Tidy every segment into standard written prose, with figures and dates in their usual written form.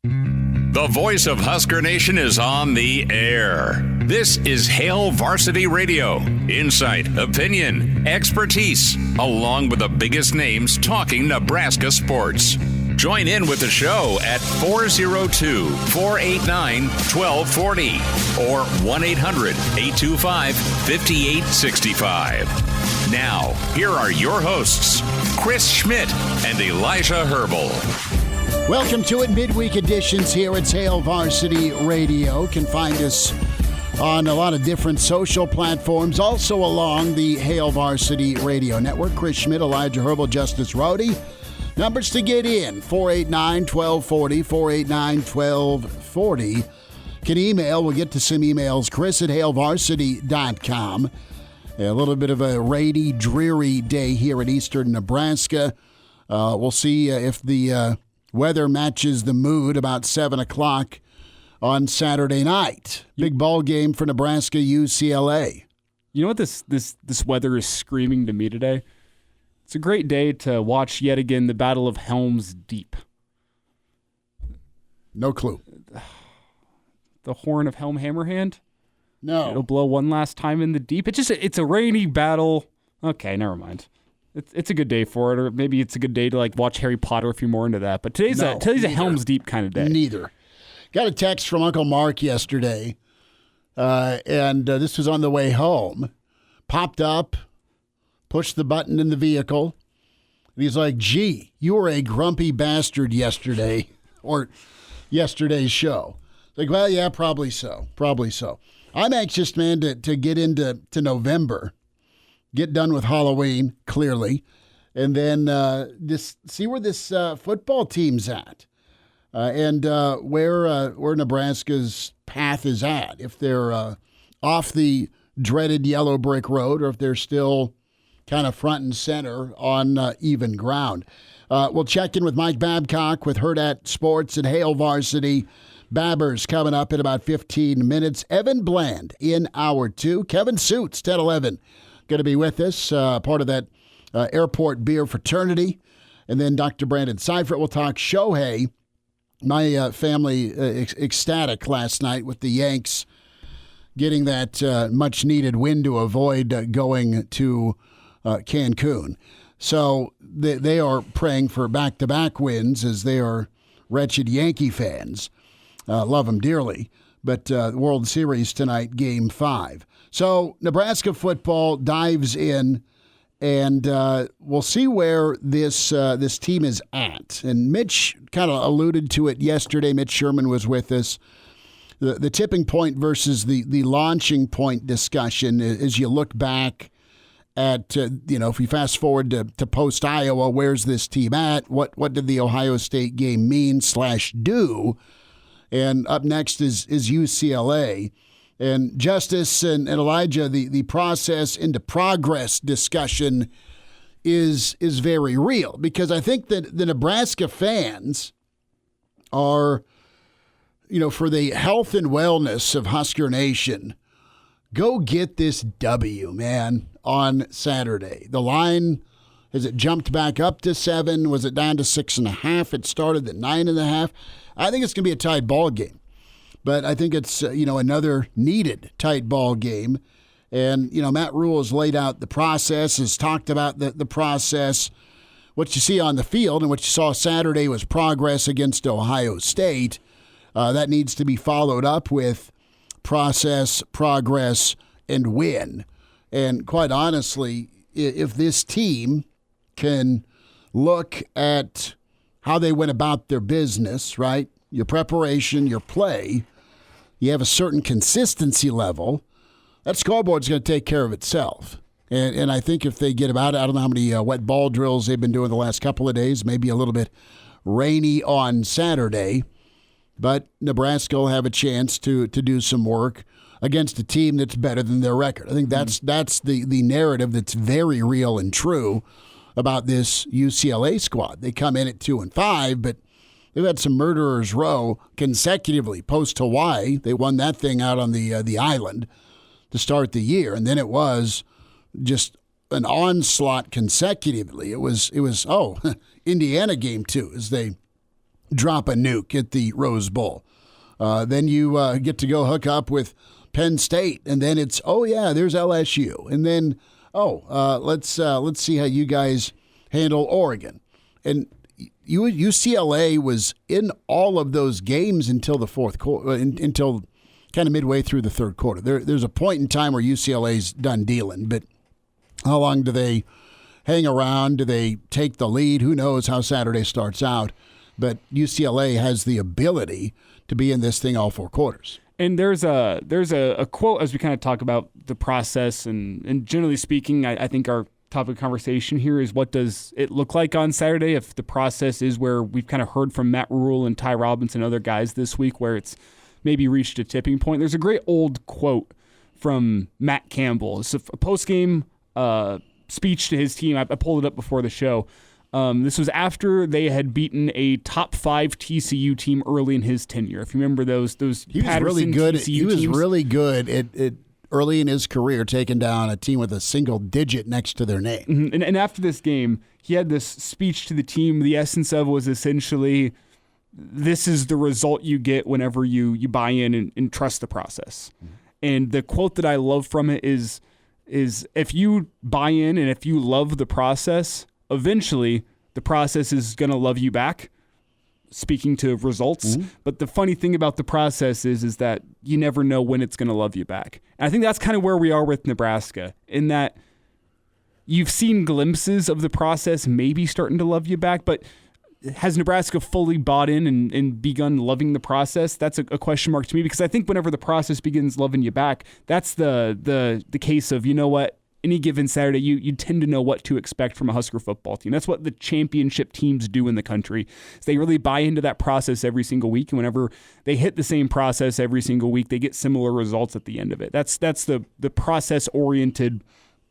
The voice of Husker Nation is on the air. This is Hail Varsity Radio. Insight, opinion, expertise, along with the biggest names talking Nebraska sports. Join in with the show at 402-489-1240 or 1-800-825-5865. Now, here are your hosts, Chris Schmidt and Elijah Herbel. Welcome to it, midweek editions here at Hail Varsity Radio. You can find us on a lot of different social platforms, also along the Hail Varsity Radio Network. Chris Schmidt, Elijah Herbel, Justice Rhody. Numbers to get in, 489-1240, 489-1240. Can email, we'll get to some emails, Chris at hailvarsity.com. A little bit of a rainy, dreary day here in eastern Nebraska. We'll see if the weather matches the mood about 7 o'clock on Saturday night. Big ball game for Nebraska-UCLA. You know what this weather is screaming to me today? It's a great day to watch yet again the Battle of Helm's Deep. No clue. The Horn of Helm Hammerhand? No. It'll blow one last time in the deep. It's a rainy battle. Okay, never mind. It's a good day for it, or maybe it's a good day to like watch Harry Potter if you're more into that. But today's a Helm's Deep kind of day. Neither. Got a text from Uncle Mark yesterday, and this was on the way home. Popped up, pushed the button in the vehicle. And he's like, gee, you were a grumpy bastard yesterday, or yesterday's show. Like, well, yeah, probably so. I'm anxious, man, to get into November. Get done with Halloween, clearly, and then just see where this football team's at, and where Nebraska's path is at. If they're off the dreaded yellow brick road, or if they're still kind of front and center on even ground. We'll check in with Mike Babcock with Hurrdat Sports and Hail Varsity. Babbers coming up in about 15 minutes. Evan Bland in hour 2. Kevin Sjuts, 10-11. Going to be with us, part of that airport beer fraternity. And then Dr. Brandon Seifert will talk Shohei. My family ecstatic last night with the Yanks getting that much-needed win to avoid going to Cancun. So they are praying for back-to-back wins as they are wretched Yankee fans. Love them dearly. But the World Series tonight, Game 5. So Nebraska football dives in, and we'll see where this team is at. And Mitch kind of alluded to it yesterday. Mitch Sherman was with us. The tipping point versus the launching point discussion as you look back at, if we fast forward to post-Iowa, where's this team at? What did the Ohio State game mean / do? And up next is UCLA. And Justice and Elijah, the process into progress discussion is very real, because I think that the Nebraska fans are, for the health and wellness of Husker Nation, go get this W, man, on Saturday. The line, has it jumped back up to 7? Was it down to 6.5? It started at 9.5. I think it's going to be a tight ball game. But I think it's, another needed tight ball game. And, Matt Rule has laid out the process, has talked about the process. What you see on the field and what you saw Saturday was progress against Ohio State. That needs to be followed up with process, progress, and win. And quite honestly, if this team can look at how they went about their business, right? Your preparation, your play, you have a certain consistency level, that scoreboard's going to take care of itself. And I think if they get about it, I don't know how many wet ball drills they've been doing the last couple of days, maybe a little bit rainy on Saturday, but Nebraska will have a chance to do some work against a team that's better than their record. I think that's the narrative that's very real and true about this UCLA squad. They come in at 2-5, but they've had some murderers row consecutively post-Hawaii. They won that thing out on the island to start the year, and then it was just an onslaught consecutively. It was Indiana game 2 as they drop a nuke at the Rose Bowl. Then you get to go hook up with Penn State, and then it's, oh yeah, there's LSU, and then let's see how you guys handle Oregon. And UCLA was in all of those games until the fourth quarter, until kind of midway through the third quarter. There's a point in time where UCLA's done dealing, but how long do they hang around? Do they take the lead? Who knows how Saturday starts out? But UCLA has the ability to be in this thing all four quarters. And there's a quote as we kind of talk about the process, and generally speaking, I think our topic of conversation here is, what does it look like on Saturday if the process is where we've kind of heard from Matt Rule and Ty Robinson and other guys this week where it's maybe reached a tipping point. There's a great old quote from Matt Campbell. It's a post-game speech to his team. I pulled it up before the show. This was after they had beaten a top 5 TCU team early in his tenure. If you remember those he was really good. He was really good at early in his career taking down a team with a single digit next to their name. Mm-hmm. And after this game, he had this speech to the team. The essence of it was essentially, this is the result you get whenever you buy in and trust the process. Mm-hmm. And the quote that I love from it is if you buy in and if you love the process, eventually the process is going to love you back, speaking to results. Mm-hmm. But the funny thing about the process is that you never know when it's going to love you back. And I think that's kind of where we are with Nebraska, in that you've seen glimpses of the process maybe starting to love you back, but has Nebraska fully bought in and begun loving the process? That's a question mark to me, because I think whenever the process begins loving you back, that's the case of, you know what, any given Saturday, you tend to know what to expect from a Husker football team. That's what the championship teams do in the country. Is they really buy into that process every single week, and whenever they hit the same process every single week, they get similar results at the end of it. That's the process-oriented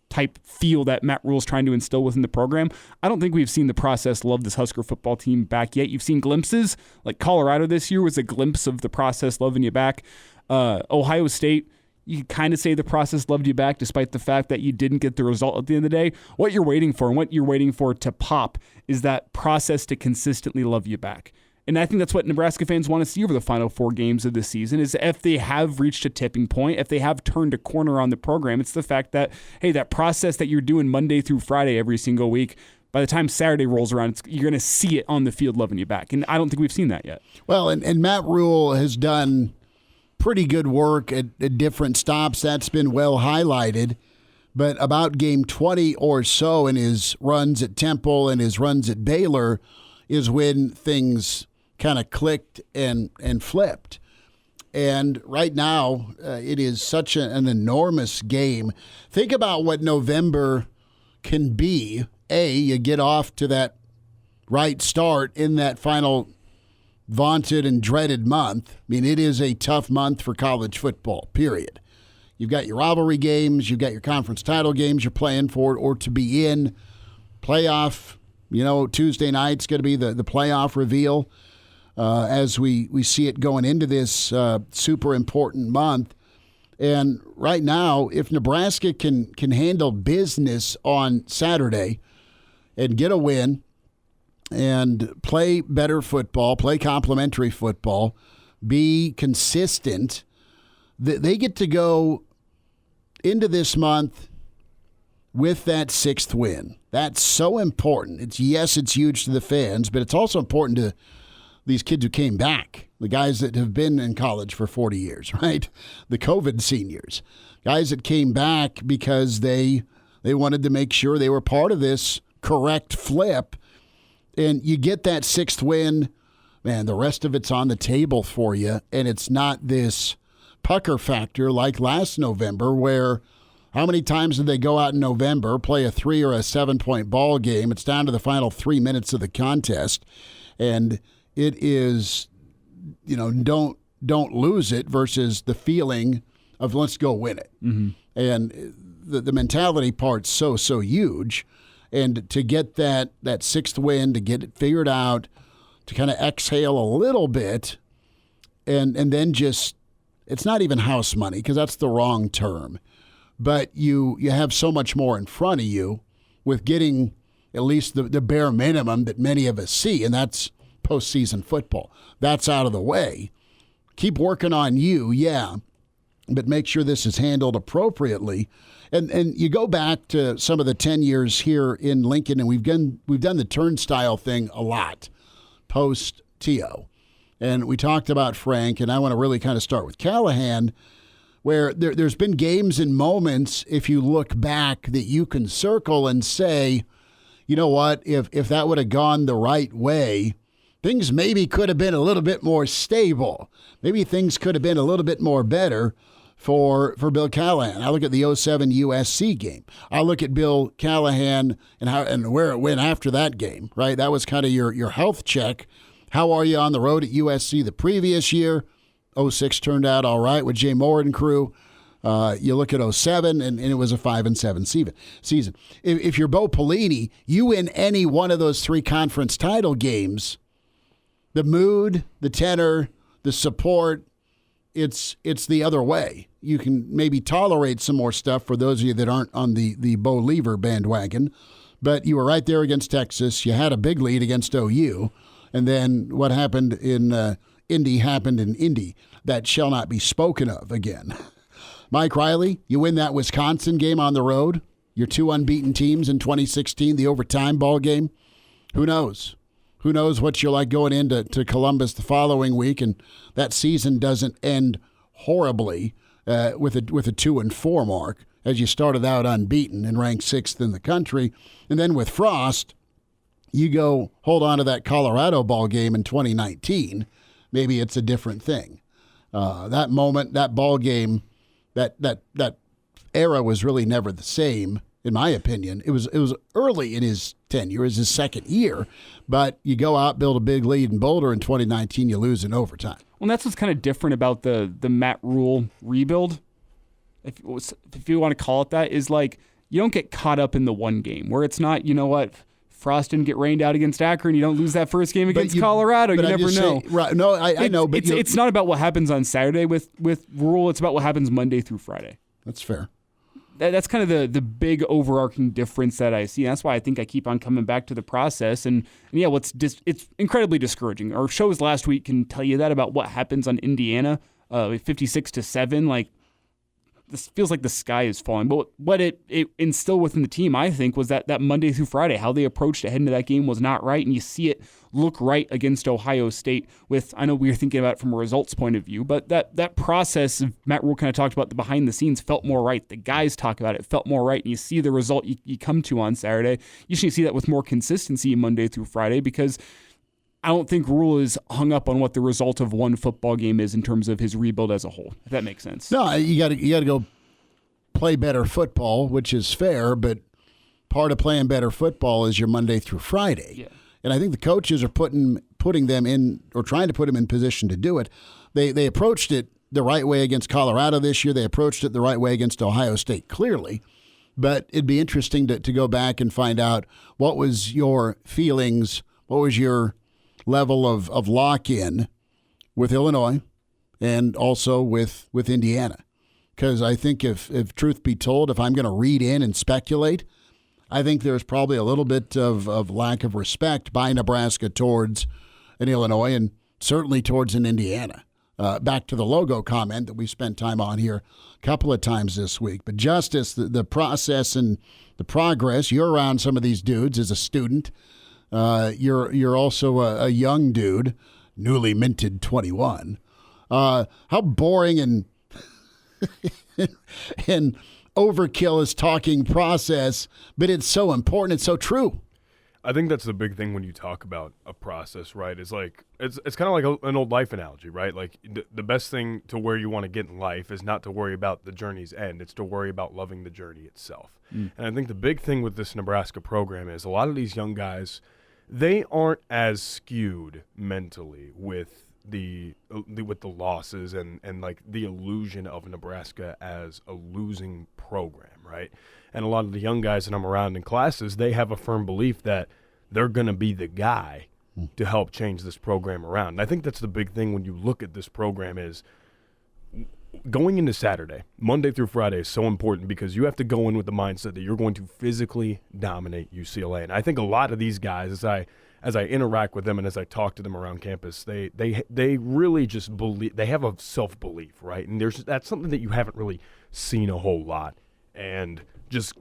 type feel that Matt Rule's trying to instill within the program. I don't think we've seen the process love this Husker football team back yet. You've seen glimpses, like Colorado this year was a glimpse of the process loving you back. Ohio State, you kind of say the process loved you back despite the fact that you didn't get the result at the end of the day. What you're waiting for and what you're waiting for to pop is that process to consistently love you back. And I think that's what Nebraska fans want to see over the final 4 games of the season, is if they have reached a tipping point, if they have turned a corner on the program, it's the fact that, hey, that process that you're doing Monday through Friday every single week, by the time Saturday rolls around, you're going to see it on the field loving you back. And I don't think we've seen that yet. Well, and Matt Rule has done pretty good work at different stops. That's been well highlighted. But about game 20 or so in his runs at Temple and his runs at Baylor is when things kind of clicked and flipped. And right now, it is such an enormous game. Think about what November can be. You get off to that right start in that final vaunted and dreaded month. I mean, it is a tough month for college football, period. You've got your rivalry games, you've got your conference title games you're playing for, or to be in playoff. Tuesday night's going to be the playoff reveal as we see it going into this super important month. And right now, if Nebraska can handle business on Saturday and get a win and play better football, play complementary football, be consistent, they get to go into this month with that 6th win. That's so important. It's huge to the fans, but it's also important to these kids who came back, the guys that have been in college for 40 years, right? The COVID seniors, guys that came back because they wanted to make sure they were part of this correct flip. And you get that 6th win, man, the rest of it's on the table for you. And it's not this pucker factor like last November, where how many times did they go out in November, play a 3 or a 7-point ball game? It's down to the final 3 minutes of the contest. And it is, don't lose it versus the feeling of let's go win it. Mm-hmm. And the mentality part's so huge. And to get that 6th win, to get it figured out, to kind of exhale a little bit, and then just, it's not even house money because that's the wrong term, but you have so much more in front of you with getting at least the bare minimum that many of us see, and that's postseason football. That's out of the way. Keep working on you, yeah, but make sure this is handled appropriately. And you go back to some of the 10 years here in Lincoln, and we've done the turnstile thing a lot post-TO. And we talked about Frank, and I want to really kind of start with Callahan, where there's been games and moments, if you look back, that you can circle and say, you know what, if that would have gone the right way, things maybe could have been a little bit more stable. Maybe things could have been a little bit more better for Bill Callahan. I look at the 2007 USC game. I look at Bill Callahan and where it went after that game, right? That was kind of your health check. How are you on the road at USC the previous year? 2006 turned out all right with Jay Moore and crew. You look at 2007, and it was a 5-7 season. If you're Bo Pelini, you win any one of those 3 conference title games, the mood, the tenor, the support, it's the other way. You can maybe tolerate some more stuff for those of you that aren't on the Bo Lever bandwagon, but you were right there against Texas. You had a big lead against OU, and then what happened in Indy happened in Indy. That shall not be spoken of again. Mike Riley, you win that Wisconsin game on the road. Your 2 unbeaten teams in 2016, the overtime ball game. Who knows? Who knows what you're like going into Columbus the following week, and that season doesn't end horribly with a 2-4 mark as you started out unbeaten and ranked 6th in the country. And then with Frost, you go hold on to that Colorado ball game in 2019. Maybe it's a different thing. That moment, that ball game, that era was really never the same, in my opinion. It was early in his tenure, it was his second year, but you go out, build a big lead in Boulder in 2019, you lose in overtime. Well, that's what's kind of different about the Matt Rule rebuild, if you want to call it that, is like you don't get caught up in the one game where it's not, you know what, Frost didn't get rained out against Akron. You don't lose that first game against Colorado. You never know. Right? No, I know, but it's not about what happens on Saturday with Rule. It's about what happens Monday through Friday. That's fair. That's kind of the big overarching difference that I see. That's why I think I keep on coming back to the process. And yeah, it's incredibly discouraging. Our shows last week can tell you that about what happens on Indiana, 56-7. Like, this feels like the sky is falling. But what it instilled within the team, I think, was that Monday through Friday, how they approached it heading into that game was not right. And you see it look right against Ohio State with, I know we were thinking about it from a results point of view, but that process of Matt Rule kind of talked about the behind the scenes felt more right. The guys talk about it felt more right. And you see the result you come to on Saturday. You should see that with more consistency Monday through Friday, because I don't think Rule is hung up on what the result of one football game is in terms of his rebuild as a whole, if that makes sense. No, you got to go play better football, which is fair, but part of playing better football is your Monday through Friday. Yeah. And I think the coaches are putting them in, or trying to put them in position to do it. They approached it the right way against Colorado this year. They approached it the right way against Ohio State, clearly. But it'd be interesting to go back and find out what was your feelings, what was your level of lock-in with Illinois and also with Indiana. Because I think if truth be told, if I'm going to read in and speculate, I think there's probably a little bit of lack of respect by Nebraska towards an Illinois and certainly towards an Indiana. Back to the logo comment that we spent time on here a couple of times this week. But Justice, the process and the progress, you're around some of these dudes as a student. You're also a young dude, newly minted 21. How boring and and overkill is talking process, but it's so important. It's so true. I think that's the big thing when you talk about a process, right? Is like it's kind of like an old life analogy, right? Like the best thing to where you want to get in life is not to worry about the journey's end. It's to worry about loving the journey itself. And I think the big thing with this Nebraska program is a lot of these young guys, they aren't as skewed mentally with the losses and like the illusion of Nebraska as a losing program, right? And a lot of the young guys that I'm around in classes, they have a firm belief that they're going to be the guy to help change this program around. And I think that's the big thing when you look at this program is going into Saturday, Monday through Friday is so important because you have to go in with the mindset that you're going to physically dominate UCLA. And I think a lot of these guys, as as I interact with them and as I talk to them around campus, they really just believe, they have a self-belief, right? And that's something that you haven't really seen a whole lot. And just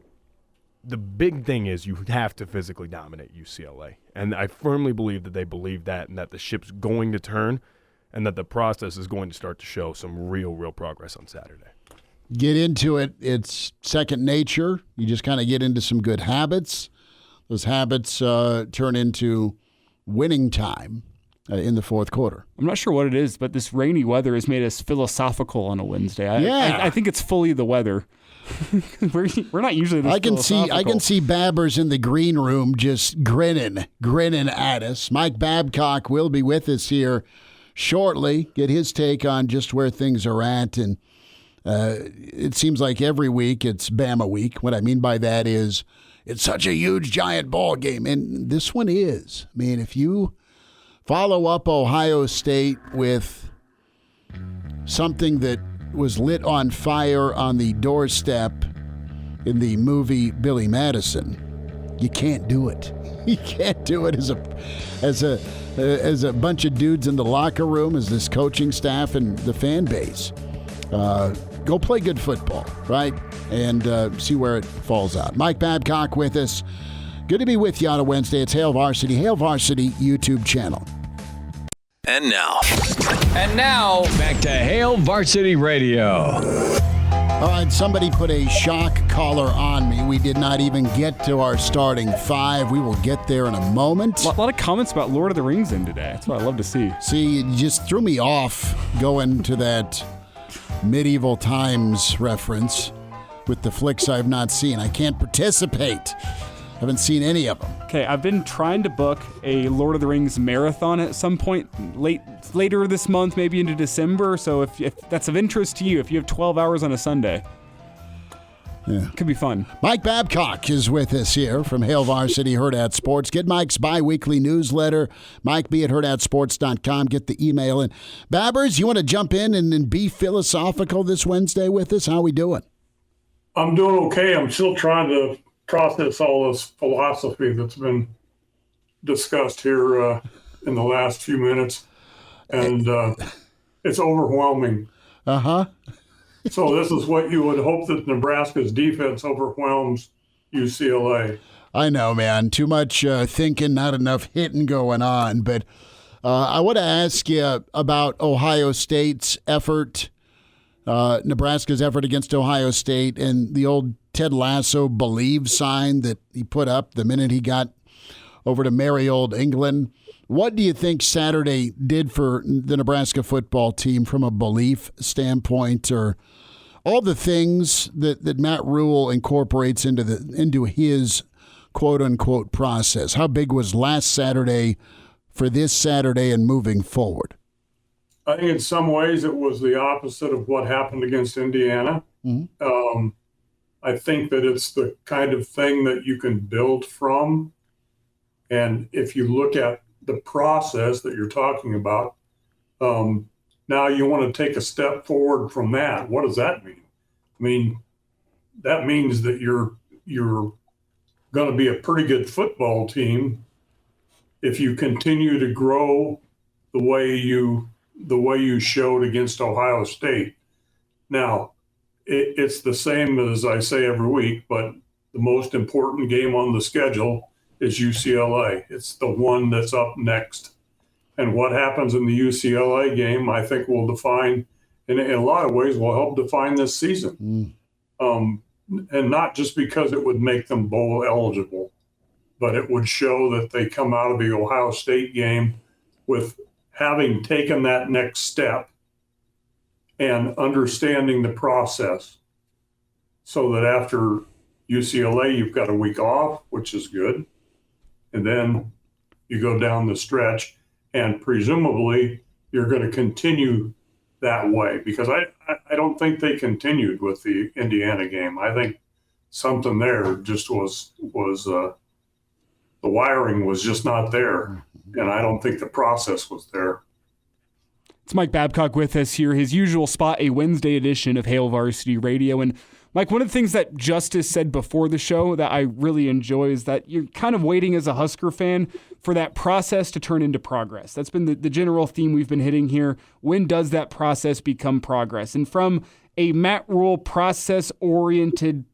the big thing is you have to physically dominate UCLA. And I firmly believe that they believe that, and that the ship's going to turn, and that the process is going to start to show some real progress on Saturday. Get into it. It's second nature. You just kind of get into some good habits. Those habits turn into winning time in the fourth quarter. I'm not sure what it is, but this rainy weather has made us philosophical on a Wednesday. I think it's fully the weather. we're not usually this philosophical. I can see Babbers in the green room just grinning at us. Mike Babcock will be with us here shortly. Get his take on just where things are at, and it seems like every week it's Bama week. What I mean by that is it's such a huge, giant ball game, and this one is. I mean, if you follow up Ohio State with something that was lit on fire on the doorstep in the movie Billy Madison, you can't do it. You can't do it as a bunch of dudes in the locker room, as this coaching staff and the fan base. Go play good football, right? And see where it falls out. Mike Babcock with us. Good to be with you on a Wednesday. It's Hail Varsity YouTube channel. And now, back to Hail Varsity Radio. All right, somebody put a shock collar on me. We did not even get to our starting five. We will get there in a moment. A lot of comments about Lord of the Rings in today. That's what I love to see. See, you just threw me off going to that medieval times reference with the flicks I've not seen. I can't participate. Haven't seen any of them. Okay, I've been trying to book a Lord of the Rings marathon at some point later this month, maybe into December. So if that's of interest to you, if you have 12 hours on a Sunday, it could be fun. Mike Babcock is with us here from Hail Varsity Hurrdat Sports. Get Mike's bi-weekly newsletter, MikeB@HurrdatSports.com. Get the email in. Babbers, you want to jump in and be philosophical this Wednesday with us? How are we doing? I'm doing okay. I'm still trying to process all this philosophy that's been discussed here in the last few minutes, and it's overwhelming. So this is what you would hope, that Nebraska's defense overwhelms UCLA. I know, man. Too much thinking, not enough hitting going on. But I want to ask you about Ohio State's effort, Nebraska's effort against Ohio State, and the old Ted Lasso believe sign that he put up the minute he got over to merry old England. What do you think Saturday did for the Nebraska football team from a belief standpoint, or all the things that Matt Rule incorporates into his quote-unquote process? How big was last Saturday for this Saturday and moving forward? I think in some ways it was the opposite of what happened against Indiana. Mm-hmm. I think that it's the kind of thing that you can build from. And if you look at the process that you're talking about, now you want to take a step forward from that. What does that mean? I mean, that means that you're going to be a pretty good football team if you continue to grow the way you showed against Ohio State. Now, it's the same as I say every week, but the most important game on the schedule is UCLA. It's the one that's up next. And what happens in the UCLA game, I think, will define, in a lot of ways, will help define this season. And not just because it would make them bowl eligible, but it would show that they come out of the Ohio State game with having taken that next step and understanding the process, so that after UCLA, you've got a week off, which is good. And then you go down the stretch, and presumably you're going to continue that way, because I don't think they continued with the Indiana game. I think something there just was the wiring was just not there. And I don't think the process was there. It's Mike Babcock with us here, his usual spot, a Wednesday edition of Hail Varsity Radio. And Mike, one of the things that Justice said before the show that I really enjoy is that you're kind of waiting as a Husker fan for that process to turn into progress. That's been the general theme we've been hitting here. When does that process become progress? And from a Matt Rule process-oriented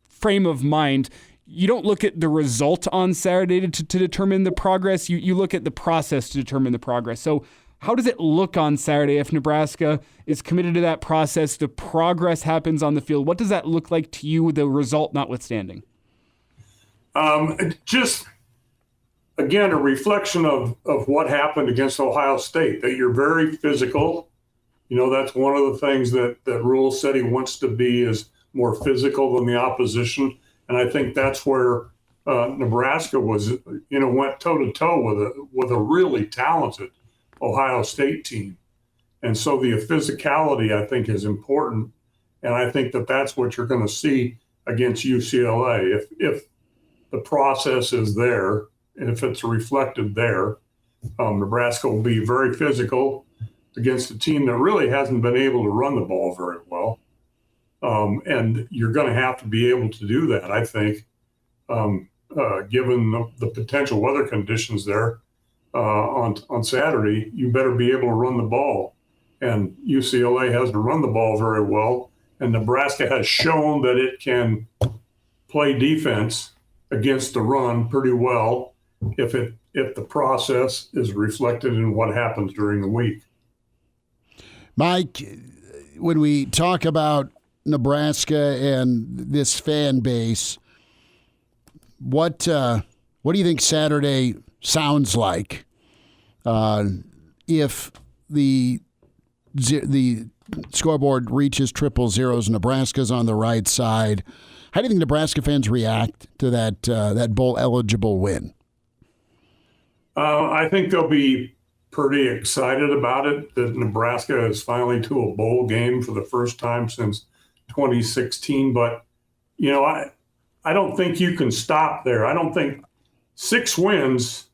frame of mind, you don't look at the result on Saturday to determine the progress. You look at the process to determine the progress. So how does it look on Saturday if Nebraska is committed to that process, the progress happens on the field? What does that look like to you, the result notwithstanding? Just, again, a reflection of what happened against Ohio State, that you're very physical. That's one of the things that Rule said he wants to be is more physical than the opposition. And I think that's where Nebraska was, went toe-to-toe with a really talented Ohio State team. And so the physicality, I think, is important. And I think that that's what you're going to see against UCLA. If the process is there, and if it's reflected there, Nebraska will be very physical against a team that really hasn't been able to run the ball very well. And you're going to have to be able to do that, I think, given the potential weather conditions there. On Saturday, you better be able to run the ball. And UCLA hasn't run the ball very well. And Nebraska has shown that it can play defense against the run pretty well if the process is reflected in what happens during the week. Mike, when we talk about Nebraska and this fan base, what do you think Saturday sounds like if the scoreboard reaches triple zeros? Nebraska's on the right side. How do you think Nebraska fans react to that bowl eligible win? I think they'll be pretty excited about it, that Nebraska is finally to a bowl game for the first time since 2016. But I don't think you can stop there. I don't think 6 wins.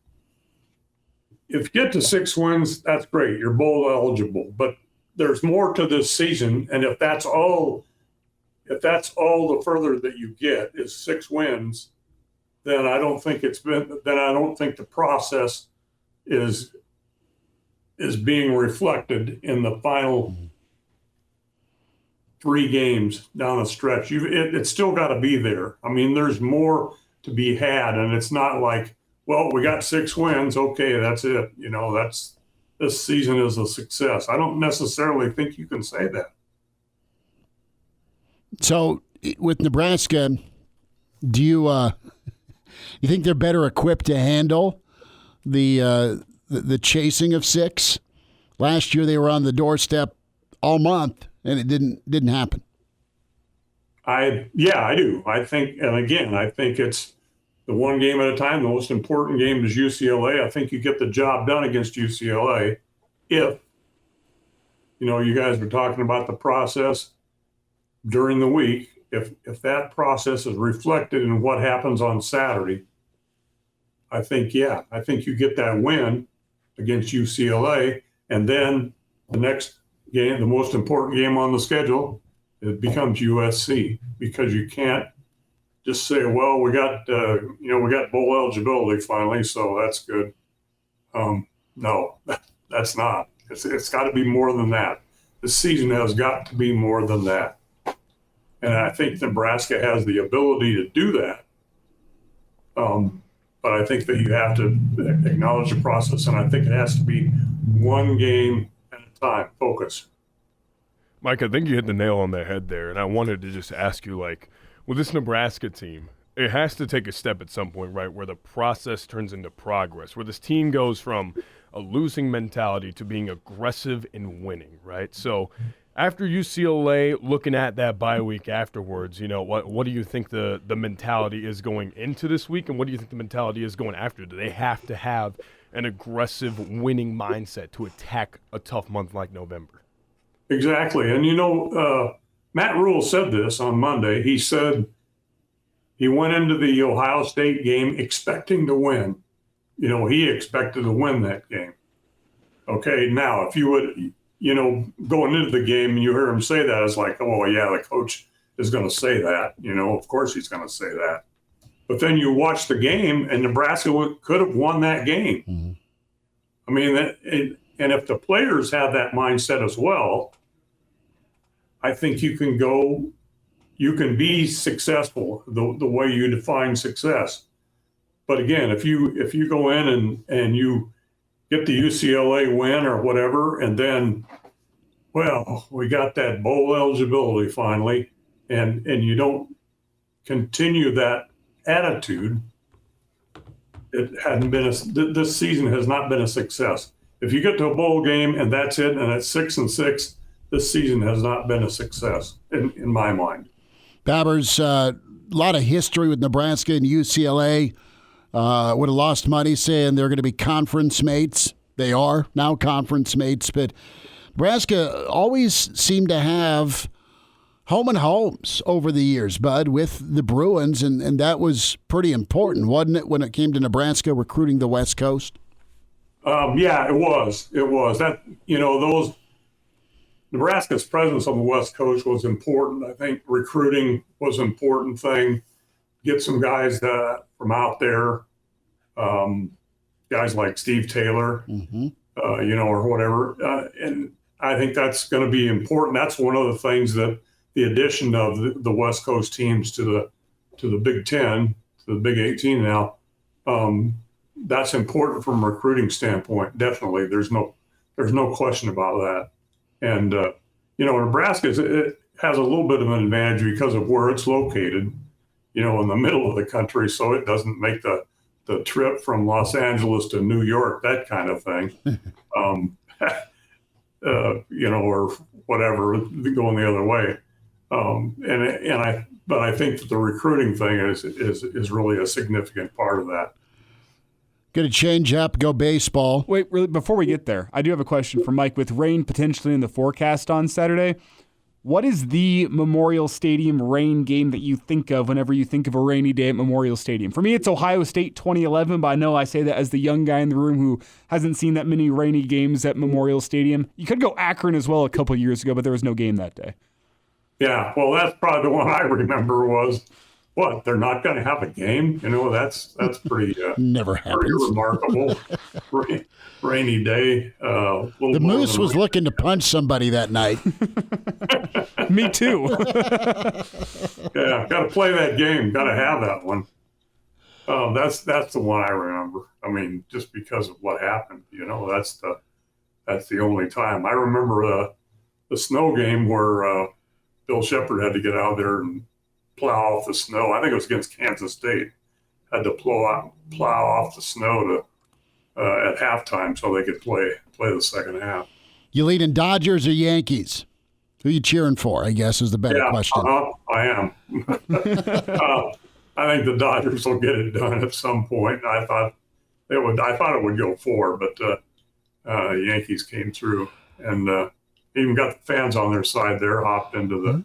If you get to 6 wins, that's great. You're bowl eligible. But there's more to this season, and if that's all the further that you get is 6 wins, then I don't think the process is being reflected in the final 3 games down the stretch. It's still got to be there. I mean, there's more to be had, and it's not like, well, we got 6 wins. Okay, that's it. This season is a success. I don't necessarily think you can say that. So with Nebraska, do you think they're better equipped to handle the chasing of 6? Last year they were on the doorstep all month, and it didn't happen. I do. I think it's the one game at a time. The most important game is UCLA. I think you get the job done against UCLA if, you guys were talking about the process during the week. If that process is reflected in what happens on Saturday, I think you get that win against UCLA. And then the next game, the most important game on the schedule, it becomes USC, because you can't just say, well, we got bowl eligibility finally, so that's good. No, that's not. It's got to be more than that. The season has got to be more than that. And I think Nebraska has the ability to do that. But I think that you have to acknowledge the process, and I think it has to be one game at a time. Focus. Mike, I think you hit the nail on the head there, and I wanted to just ask you, with this Nebraska team, it has to take a step at some point, right, where the process turns into progress, where this team goes from a losing mentality to being aggressive and winning, right? So after UCLA, looking at that bye week afterwards, what do you think the mentality is going into this week, and what do you think the mentality is going after? Do they have to have an aggressive winning mindset to attack a tough month like November? Exactly. And, Matt Rule said this on Monday. He said he went into the Ohio State game expecting to win. He expected to win that game. Okay, now, if you would, going into the game and you hear him say that, it's like, oh, yeah, the coach is going to say that. Of course he's going to say that. But then you watch the game, and Nebraska could have won that game. Mm-hmm. I mean, and if the players have that mindset as well, I think you can be successful the way you define success. But again, if you go in and you get the UCLA win or whatever, and then, well, we got that bowl eligibility finally, and you don't continue that attitude, it hadn't been this season has not been a success. If you get to a bowl game and that's it, and it's 6-6, this season has not been a success in my mind. Babbers, a lot of history with Nebraska and UCLA. Would have lost money saying they're going to be conference mates. They are now conference mates, but Nebraska always seemed to have home and homes over the years, Bud, with the Bruins, and that was pretty important, wasn't it, when it came to Nebraska recruiting the West Coast? Yeah, it was. It was. That, those Nebraska's presence on the West Coast was important. I think recruiting was an important thing. Get some guys from out there, guys like Steve Taylor, mm-hmm. Or whatever. And I think that's going to be important. That's one of the things that the addition of the West Coast teams to the Big Ten, to the Big 18 now, that's important from a recruiting standpoint. Definitely, there's no question about that. And Nebraska it has a little bit of an advantage because of where it's located, in the middle of the country, so it doesn't make the trip from Los Angeles to New York, that kind of thing, or whatever, going the other way. But I think that the recruiting thing is really a significant part of that. Going to change up, go baseball. Wait, really, before we get there, I do have a question for Mike. With rain potentially in the forecast on Saturday, what is the Memorial Stadium rain game that you think of whenever you think of a rainy day at Memorial Stadium? For me, it's Ohio State 2011, but I know I say that as the young guy in the room who hasn't seen that many rainy games at Memorial Stadium. You could go Akron as well a couple of years ago, but there was no game that day. Yeah, well, that's probably the one I remember was, what, they're not going to have a game? That's pretty never happens. Pretty remarkable. Rainy day. The Moose was looking to punch somebody that night. Me too. Yeah, got to play that game. Got to have that one. That's the one I remember. I mean, just because of what happened. That's the only time I remember the snow game where Bill Shepard had to get out there and plow off the snow. I think it was against Kansas State. Had to plow off the snow at halftime so they could play the second half. You leading Dodgers or Yankees? Who are you cheering for, I guess, is the better question. I am. I think the Dodgers will get it done at some point. I thought it would go 4, but the Yankees came through and even got the fans on their side there, hopped into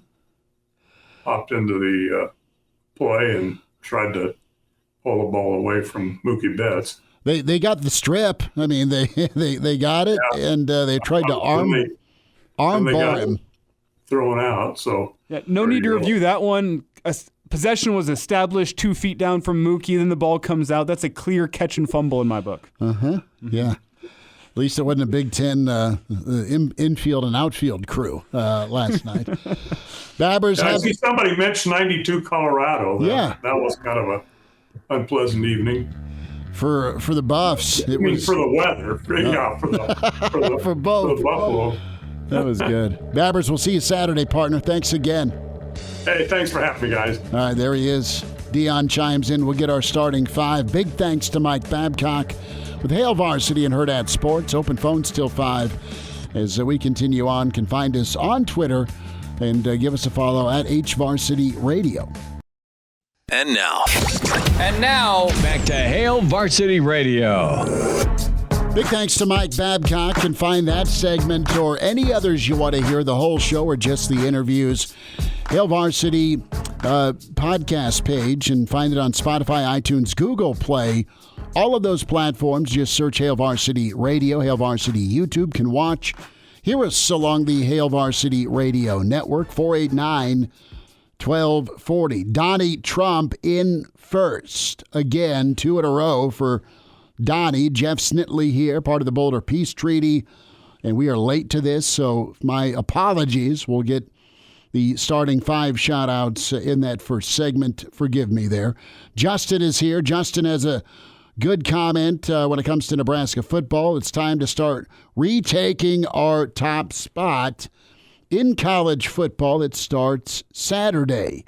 the play and tried to pull the ball away from Mookie Betts. They got the strip. I mean, they got it, and they tried to arm bar him. Thrown out. So no need to review that one. Possession was established 2 feet down from Mookie, then the ball comes out. That's a clear catch and fumble in my book. Mm-hmm. Yeah. At least it wasn't a Big Ten infield and outfield crew last night. Babbers, I see somebody mentioned 92 Colorado. That was kind of an unpleasant evening. For the Buffs. For the weather. For both. For the Buffalo. That was good. Babbers, we'll see you Saturday, partner. Thanks again. Hey, thanks for having me, guys. All right, there he is. Dion chimes in. We'll get our starting 5. Big thanks to Mike Babcock with Hail Varsity and Hurrdat Sports. Open phones till 5. As we continue on, can find us on Twitter and give us a follow at Varsity Radio. And now, back to Hail Varsity Radio. Big thanks to Mike Babcock. Can find that segment or any others you want to hear, the whole show or just the interviews, Hail Varsity podcast page, and find it on Spotify, iTunes, Google Play. All of those platforms, just search Hail Varsity Radio, Hail Varsity YouTube. Can watch, hear us along the Hail Varsity Radio Network, 489 12:40. Donnie Trump in first. Again, 2 in a row for Donnie. Jeff Snitley here, part of the Boulder Peace Treaty. And we are late to this, so my apologies. We'll get the starting 5 shout-outs in that first segment. Forgive me there. Justin is here. Justin has a good comment when it comes to Nebraska football. It's time to start retaking our top spot in college football. It starts Saturday.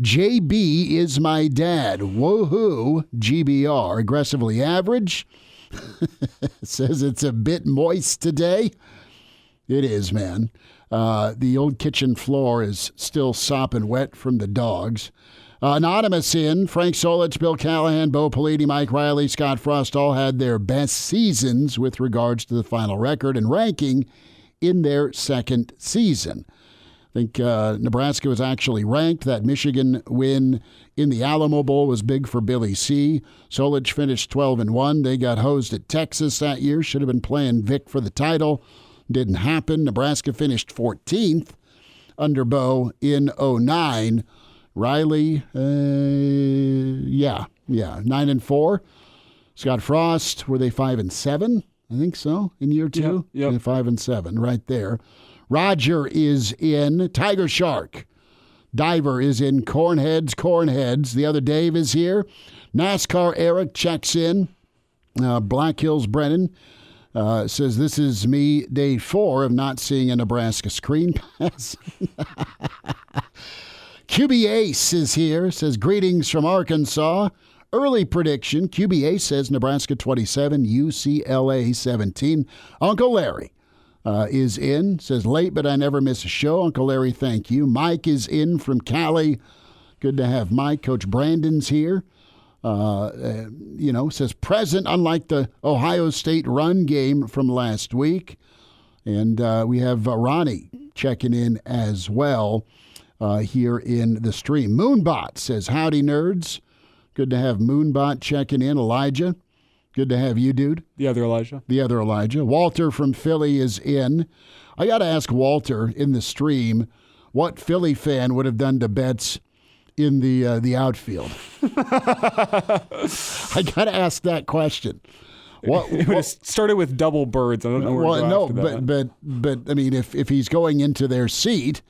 JB is my dad. Woohoo, GBR. Aggressively average. Says it's a bit moist today. It is, man. The old kitchen floor is still sopping wet from the dogs. Anonymous in. Frank Solich, Bill Callahan, Bo Pelini, Mike Riley, Scott Frost all had their best seasons with regards to the final record and ranking in their second season. I think Nebraska was actually ranked. That Michigan win in the Alamo Bowl was big for Billy C. Solich finished 12-1. They got hosed at Texas that year. Should have been playing Vic for the title. Didn't happen. Nebraska finished 14th under Bo in 2009. Riley, 9-4. Scott Frost, were they 5-7? I think so. In year 2, yep. 5-7, right there. Roger is in. Tiger Shark. Diver is in. Cornheads. The other Dave is here. NASCAR Eric checks in. Black Hills Brennan says, this is me, day 4 of not seeing a Nebraska screen pass. QB Ace is here. Says, greetings from Arkansas. Early prediction. QB Ace says Nebraska 27, UCLA 17. Uncle Larry is in. Says, late, but I never miss a show. Uncle Larry, thank you. Mike is in from Cali. Good to have Mike. Coach Brandon's here. Says present, unlike the Ohio State run game from last week. And we have Ronnie checking in as well here in the stream. Moonbot says, howdy, nerds. Good to have Moonbot checking in. Elijah, good to have you, dude. The other Elijah. Walter from Philly is in. I got to ask Walter in the stream what Philly fan would have done to Betts in the outfield. I got to ask that question. It would have started with double birds. I don't know where to go after that. But I mean, if he's going into their seat,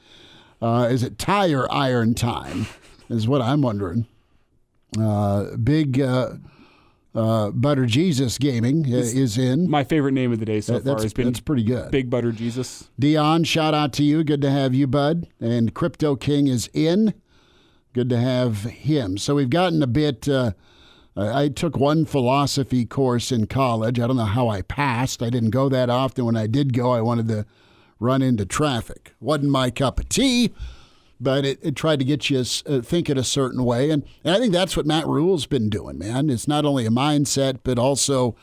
is it tire iron time? Is what I'm wondering. Big Butter Jesus Gaming is in. My favorite name of the day so far has been that's pretty good. Big Butter Jesus. Dion, shout out to you. Good to have you, bud. And Crypto King is in. Good to have him. So we've gotten a bit. I took one philosophy course in college. I don't know how I passed. I didn't go that often. When I did go, I wanted to run into traffic. Wasn't my cup of tea, but it tried to get you thinking a certain way. And I think that's what Matt Rule's been doing, man. It's not only a mindset, but also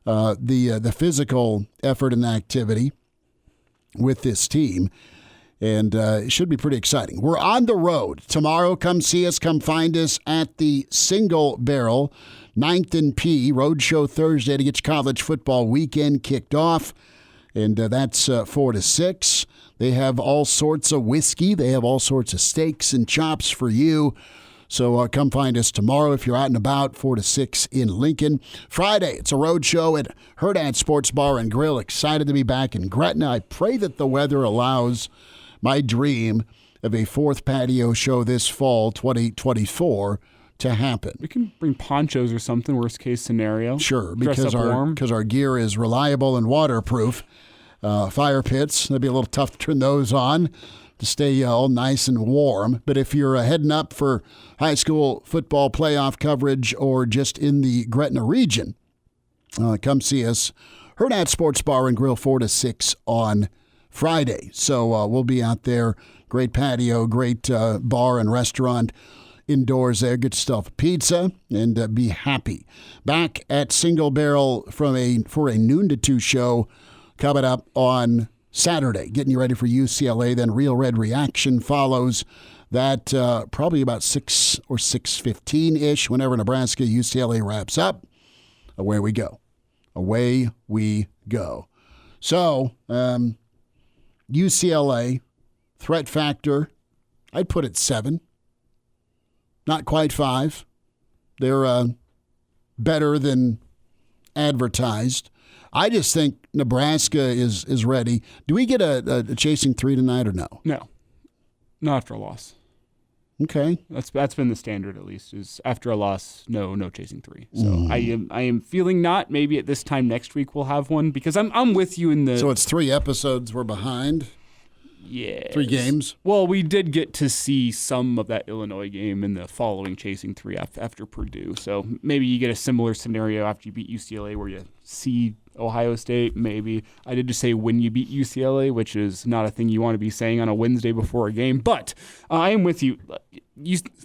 the physical effort and activity with this team. And it should be pretty exciting. We're on the road. Tomorrow, come see us. Come find us at the Single Barrel, 9th and P, Roadshow Thursday to get your college football weekend kicked off. And that's 4 to 6. They have all sorts of whiskey. They have all sorts of steaks and chops for you. So come find us tomorrow if you're out and about, 4 to 6 in Lincoln. Friday, it's a road show at Hurrdat Sports Bar and Grill. Excited to be back in Gretna. I pray that the weather allows my dream of a 4th patio show this fall, 2024, to happen. We can bring ponchos or something, worst case scenario. Sure, because our gear is reliable and waterproof. Fire pits, that'd be a little tough to turn those on to stay all nice and warm. But if you're heading up for high school football playoff coverage or just in the Gretna region, come see us. Hurrdat Sports Bar and Grill, 4 to 6 on Friday. So we'll be out there. Great patio, great bar and restaurant indoors there. Get yourself a pizza and be happy. Back at Single Barrel for a noon to 2 show coming up on Saturday. Getting you ready for UCLA. Then Real Red Reaction follows that probably about 6 or 6:15-ish whenever Nebraska-UCLA wraps up. Away we go. Away we go. So, UCLA, threat factor, I'd put it 7. not quite 5. They're better than advertised. I just think Nebraska is ready. Do we get a chasing 3 tonight or no? No, not after a loss. Okay, that's been the standard, at least, is after a loss, no chasing 3. So I am feeling not. Maybe at this time next week we'll have one, because I'm with you in the. So it's 3 episodes we're behind. Yeah. 3 games. Well, we did get to see some of that Illinois game in the following chasing 3 after Purdue. So maybe you get a similar scenario after you beat UCLA where you see Ohio State. Maybe I did just say when you beat UCLA, which is not a thing you want to be saying on a Wednesday before a game. But I am with you.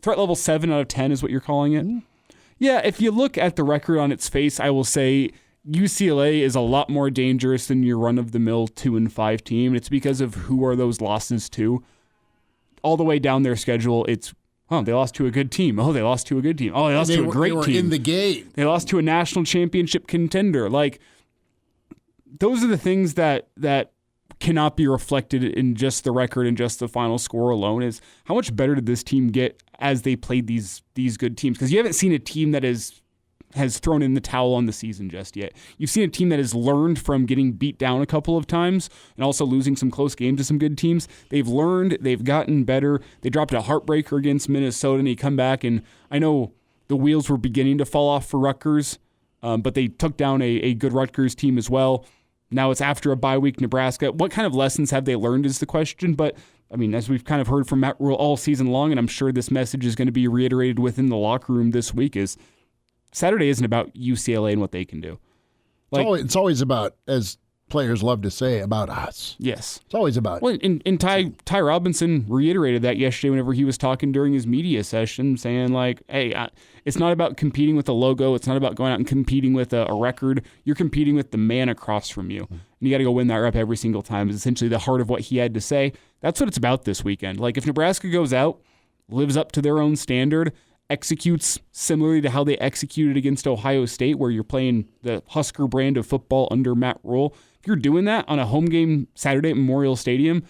Threat level 7 out of 10 is what you're calling it. Yeah, if you look at the record on its face, I will say UCLA is a lot more dangerous than your run-of-the-mill 2-5 team. It's because of who are those losses to. All the way down their schedule, it's, they lost to a good team. Oh, they lost to a good team. Oh, they lost to a great team. They were in the game. They lost to a national championship contender. Like, those are the things that cannot be reflected in just the record and just the final score alone. Is how much better did this team get as they played these good teams? Because you haven't seen a team that has thrown in the towel on the season just yet. You've seen a team that has learned from getting beat down a couple of times and also losing some close games to some good teams. They've learned, they've gotten better. They dropped a heartbreaker against Minnesota, and they come back, and I know the wheels were beginning to fall off for Rutgers, but they took down a good Rutgers team as well. Now it's after a bye week Nebraska. What kind of lessons have they learned is the question, but I mean, as we've kind of heard from Matt Rule all season long, and I'm sure this message is going to be reiterated within the locker room this week, is Saturday isn't about UCLA and what they can do. It's always about, as players love to say, about us. Yes. It's always about. Well, and Ty Robinson reiterated that yesterday whenever he was talking during his media session, saying like, hey, it's not about competing with a logo. It's not about going out and competing with a record. You're competing with the man across from you. And you got to go win that rep every single time is essentially the heart of what he had to say. That's what it's about this weekend. Like, if Nebraska goes out, lives up to their own standard, executes similarly to how they executed against Ohio State, where you're playing the Husker brand of football under Matt Rule. If you're doing that on a home game Saturday at Memorial Stadium,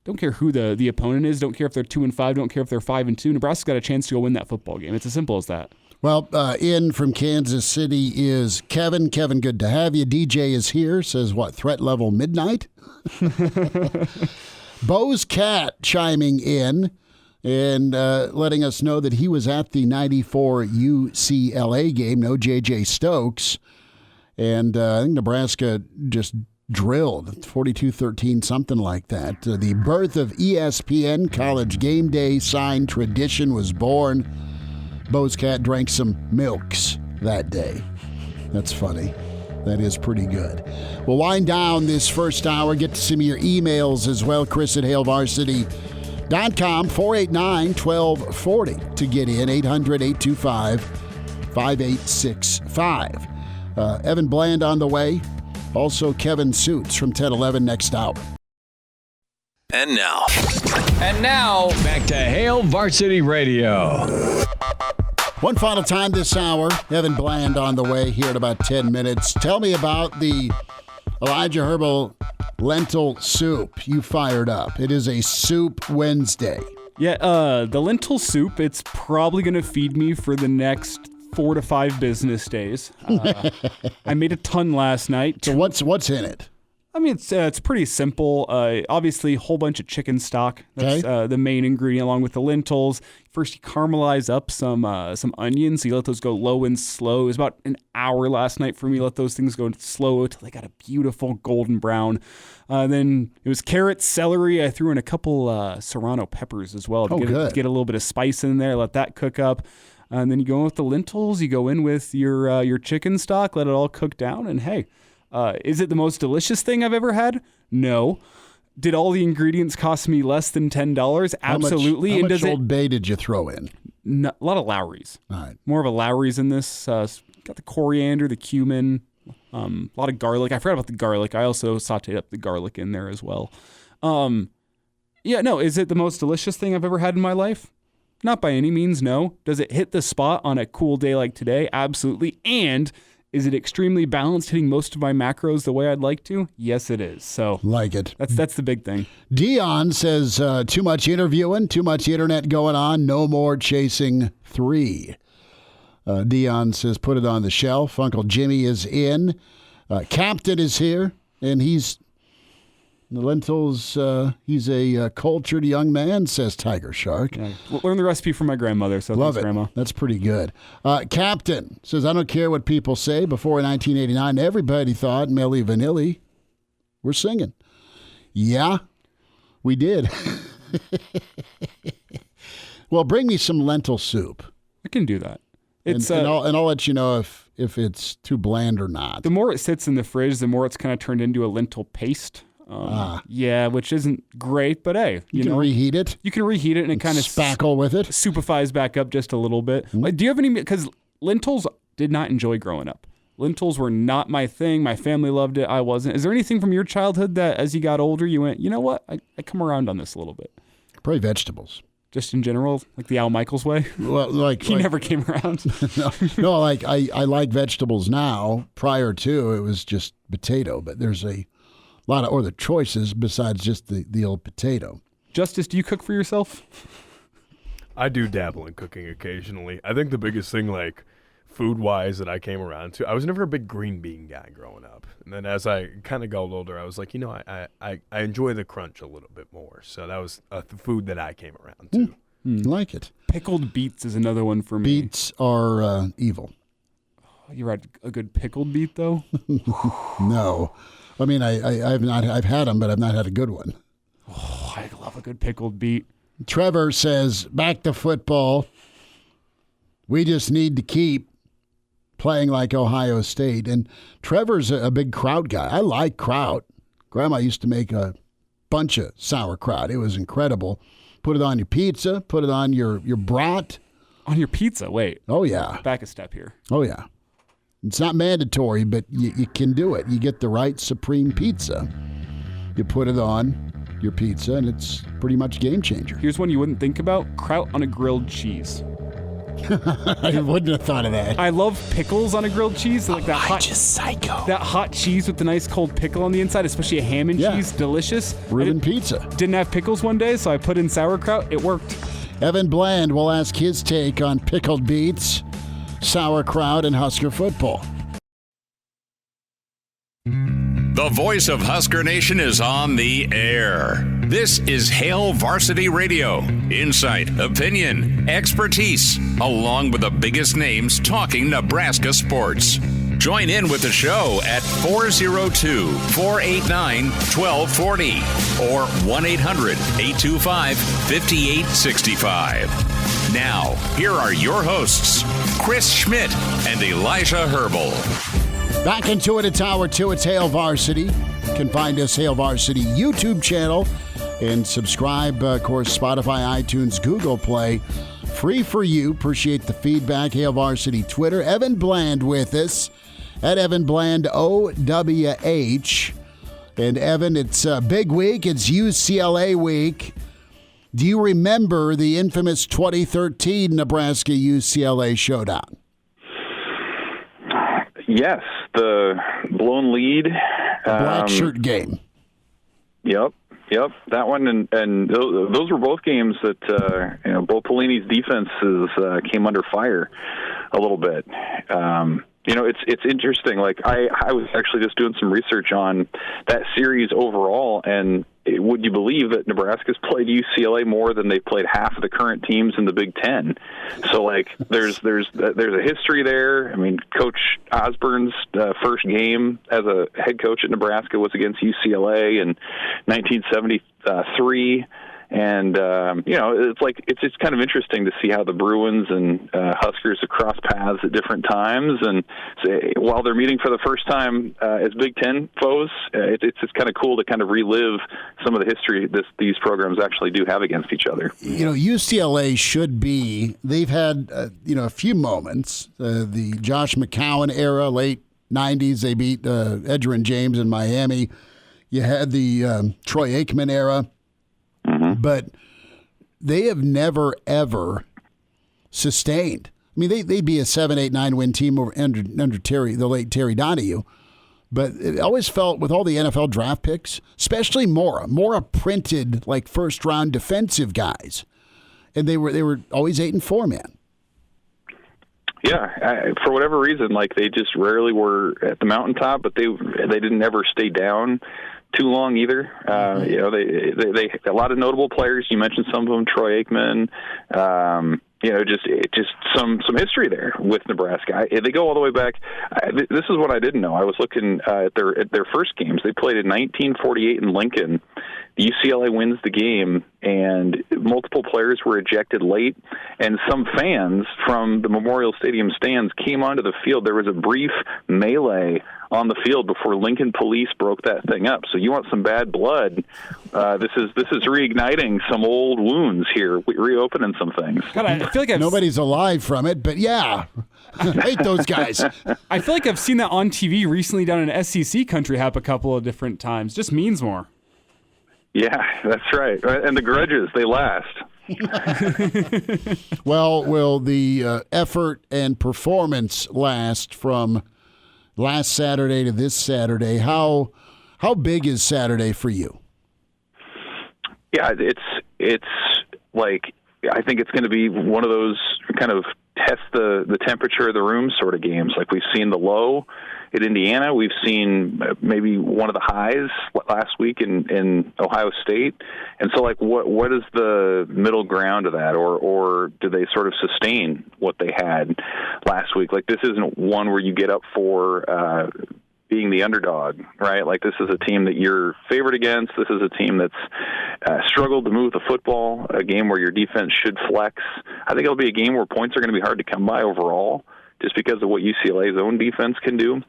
don't care who the opponent is, don't care if they're 2-5, don't care if they're 5-2. Nebraska's got a chance to go win that football game. It's as simple as that. Well, in from Kansas City is Kevin. Kevin, good to have you. DJ is here, says what, threat level midnight? Bo's Cat chiming in and letting us know that he was at the 94 UCLA game, no J.J. Stokes. And I think Nebraska just drilled 42-13, something like that. The birth of ESPN College Game Day sign tradition was born. Bo's Cat drank some milks that day. That's funny. That is pretty good. We'll wind down this first hour, get to some of your emails as well. Chris at HailVarsity.com, 489-1240 to get in, 800-825-5865. Evan Bland on the way. Also Kevin Sjuts from 1011 next hour. And now, back to Hail Varsity Radio. One final time this hour. Evan Bland on the way here in about 10 minutes. Tell me about the Elijah Herbel lentil soup you fired up. It is a soup Wednesday. Yeah, the lentil soup, it's probably going to feed me for the next 4 to 5 business days. I made a ton last night. So what's in it? I mean, it's pretty simple. Obviously, a whole bunch of chicken stock. That's the main ingredient, along with the lentils. First, you caramelize up some onions. So you let those go low and slow. It was about an hour last night for me. Let those things go slow till they got a beautiful golden brown. Then it was carrots, celery. I threw in a couple serrano peppers as well to get a little bit of spice in there. Let that cook up. And then you go in with the lentils. You go in with your chicken stock. Let it all cook down. And hey, is it the most delicious thing I've ever had? No. Did all the ingredients cost me less than $10? Absolutely. How much Old Bay did you throw in? A lot of Lowry's. All right. More of a Lowry's in this. Got the coriander, the cumin, a lot of garlic. I forgot about the garlic. I also sauteed up the garlic in there as well. Is it the most delicious thing I've ever had in my life? Not by any means, no. Does it hit the spot on a cool day like today? Absolutely. And Is it extremely balanced, hitting most of my macros the way I'd like to? Yes, it is. So like it. That's the big thing. Dion says, too much interviewing, too much internet going on, no more chasing 3. Dion says, put it on the shelf. Uncle Jimmy is in. Captain is here, and he's the Lentils. He's a cultured young man, says Tiger Shark. Yeah. Learn the recipe from my grandmother, so Love thanks, it. Grandma. That's pretty good. Captain says, I don't care what people say. Before 1989, everybody thought Milli Vanilli were singing. Yeah, we did. Well, bring me some lentil soup. I can do that. It's and I'll let you know if it's too bland or not. The more it sits in the fridge, the more it's kind of turned into a lentil paste. Yeah, which isn't great, but hey, you can reheat it. You can reheat it, and it kind of spackle with it. Soupifies back up just a little bit. Mm-hmm. Like, do you have any? Because lentils did not enjoy growing up. Lentils were not my thing. My family loved it. I wasn't. Is there anything from your childhood that, as you got older, you went, you know what? I come around on this a little bit. Probably vegetables. Just in general, like the Al Michaels way? Well, he never came around. No, like I like vegetables now. Prior to, it was just potato, but there's a lot of other choices besides just the old potato. Justice, do you cook for yourself? I do dabble in cooking occasionally. I think the biggest thing, like, food-wise that I came around to, I was never a big green bean guy growing up. And then as I kind of got older, I was like, I enjoy the crunch a little bit more. So that was the food that I came around to. Like it. Pickled beets is another one for me. Beets are evil. Oh, you had a good pickled beet, though? No. I mean, I've had them, but I've not had a good one. Oh, I love a good pickled beet. Trevor says, back to football. We just need to keep playing like Ohio State. And Trevor's a big kraut guy. I like kraut. Grandma used to make a bunch of sauerkraut. It was incredible. Put it on your pizza. Put it on your brat. On your pizza? Wait. Oh, yeah. Back a step here. Oh, yeah. It's not mandatory, but you can do it. You get the right supreme pizza. You put it on your pizza, and it's pretty much game changer. Here's one you wouldn't think about. Kraut on a grilled cheese. I wouldn't have thought of that. I love pickles on a grilled cheese. Like that hot, psycho. That hot cheese with the nice cold pickle on the inside, especially a ham and cheese. Delicious. Reuben pizza. Didn't have pickles one day, so I put in sauerkraut. It worked. Evan Bland will ask his take on pickled beets, sauerkraut, and Husker football. The voice of Husker Nation is on the air. This is Hail Varsity Radio. Insight, opinion, expertise, along with the biggest names talking Nebraska sports. Join in with the show at 402-489-1240 or 1-800-825-5865. Now, here are your hosts, Chris Schmidt and Elijah Herbel. Back into it at Hour 2. It's Hail Varsity. You can find us Hail Varsity YouTube channel and subscribe, of course, Spotify, iTunes, Google Play. Free for you. Appreciate the feedback. Hail Varsity Twitter. Evan Bland with us at Evan Bland OWH. And Evan, it's a big week. It's UCLA week. Do you remember the infamous 2013 Nebraska-UCLA showdown? Yes, the blown lead. Black shirt game. Yep, that one, and those were both games that both Pelini's defenses came under fire a little bit. It's interesting. Like I was actually just doing some research on that series overall, and would you believe that Nebraska's played UCLA more than they played half of the current teams in the Big Ten? So there's a history there. I mean, Coach Osborne's first game as a head coach at Nebraska was against UCLA in 1973. And, it's kind of interesting to see how the Bruins and Huskers have crossed paths at different times. And while they're meeting for the first time as Big Ten foes, it's kind of cool to kind of relive some of the history these programs actually do have against each other. UCLA should be, they've had, a few moments. The Josh McCown era, late 90s, they beat Edgerrin James in Miami. You had the Troy Aikman era. Mm-hmm. But they have never, ever sustained I mean, they'd be a 7, 8, 9 win team under the late Terry Donahue. But it always felt with all the NFL draft picks, especially Mora printed like first round defensive guys, and they were always 8-4, man. Yeah, for whatever reason, like they just rarely were at the mountaintop, but they didn't ever stay down too long either. They a lot of notable players. You mentioned some of them, Troy Aikman. Just some history there with Nebraska. They go all the way back. This is what I didn't know. I was looking at their first games. They played in 1948 in Lincoln. UCLA wins the game, and multiple players were ejected late, and some fans from the Memorial Stadium stands came onto the field. There was a brief melee on the field before Lincoln police broke that thing up. So you want some bad blood? This is reigniting some old wounds here, reopening some things. God, I feel like nobody's alive from it, but yeah, I hate those guys. I feel like I've seen that on TV recently down in SEC country happen a couple of different times. Just means more. Yeah, that's right. And the grudges, they last. Well, will the effort and performance last from last Saturday to this Saturday? How big is Saturday for you? Yeah, it's like, I think it's going to be one of those kind of test the temperature of the room sort of games. Like we've seen the low at Indiana. We've seen maybe one of the highs last week in Ohio State. And so, like, what is the middle ground of that? Or do they sort of sustain what they had last week? Like, this isn't one where you get up for being the underdog, right? Like, this is a team that you're favored against. This is a team that's struggled to move the football, a game where your defense should flex. I think it'll be a game where points are going to be hard to come by overall just because of what UCLA's own defense can do.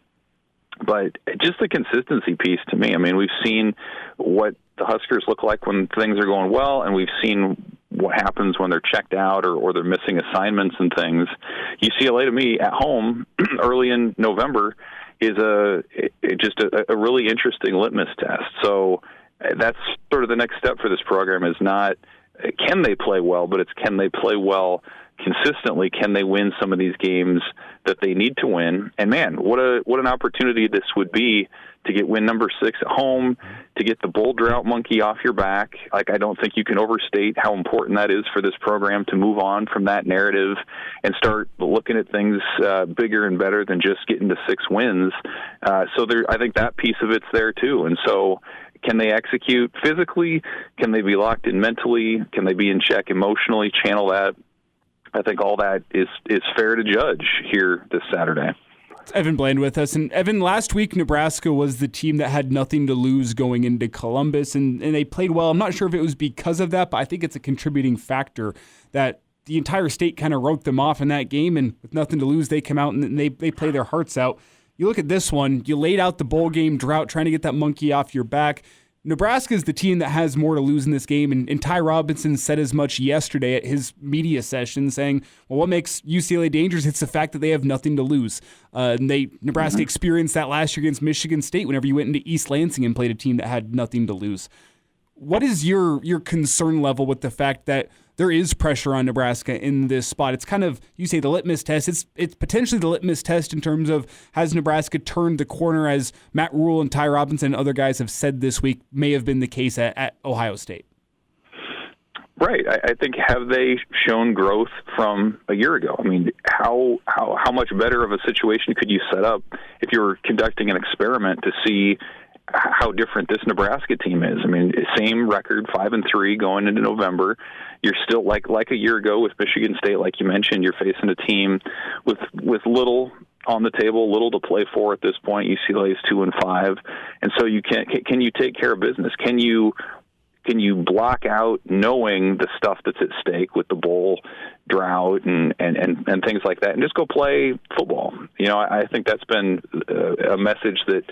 But just the consistency piece to me, I mean, we've seen what the Huskers look like when things are going well, and we've seen what happens when they're checked out or they're missing assignments and things. UCLA, to me, at home early in November is just a really interesting litmus test. So that's sort of the next step for this program, is not can they play well, but it's can they play well consistently. Can they win some of these games that they need to win? And man, what an opportunity this would be to get win number 6 at home, to get the bull drought monkey off your back. Like, I don't think you can overstate how important that is for this program to move on from that narrative and start looking at things bigger and better than just getting to 6 wins. So I think that piece of it's there too. And so, can they execute physically? Can they be locked in mentally? Can they be in check emotionally, channel that? I think all that is fair to judge here this Saturday. It's Evan Bland with us. And Evan, last week Nebraska was the team that had nothing to lose going into Columbus, and they played well. I'm not sure if it was because of that, but I think it's a contributing factor that the entire state kind of wrote them off in that game, and with nothing to lose, they come out and they play their hearts out. You look at this one, you laid out the bowl game drought, trying to get that monkey off your back. Nebraska is the team that has more to lose in this game, and Ty Robinson said as much yesterday at his media session, saying, well, what makes UCLA dangerous? It's the fact that they have nothing to lose. Nebraska experienced that last year against Michigan State whenever you went into East Lansing and played a team that had nothing to lose. What is your concern level with the fact that there is pressure on Nebraska in this spot? It's kind of, you say the litmus test. It's potentially the litmus test in terms of, has Nebraska turned the corner, as Matt Rule and Ty Robinson and other guys have said this week may have been the case at Ohio State? Right. I think, have they shown growth from a year ago? I mean, how much better of a situation could you set up if you were conducting an experiment to see how different this Nebraska team is? I mean, same record, 5-3 going into November. You're still like a year ago with Michigan State, like you mentioned. You're facing a team with little on the table, little to play for at this point. UCLA is 2-5, and so can you take care of business? Can you block out knowing the stuff that's at stake with the bowl drought and things like that, and just go play football? You know, I think that's been a message that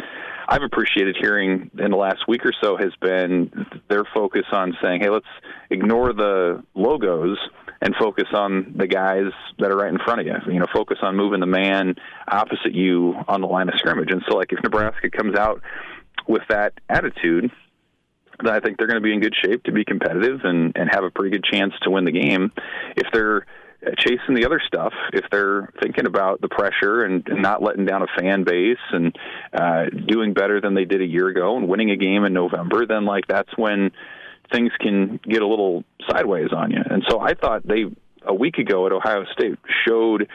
I've appreciated hearing in the last week or so, has been their focus on saying, hey, let's ignore the logos and focus on the guys that are right in front of you. You know, focus on moving the man opposite you on the line of scrimmage. And so, like, if Nebraska comes out with that attitude, then I think they're going to be in good shape to be competitive and have a pretty good chance to win the game. If they're chasing the other stuff, if they're thinking about the pressure and not letting down a fan base and doing better than they did a year ago and winning a game in November, then like that's when things can get a little sideways on you. And so I thought they, a week ago at Ohio State, showed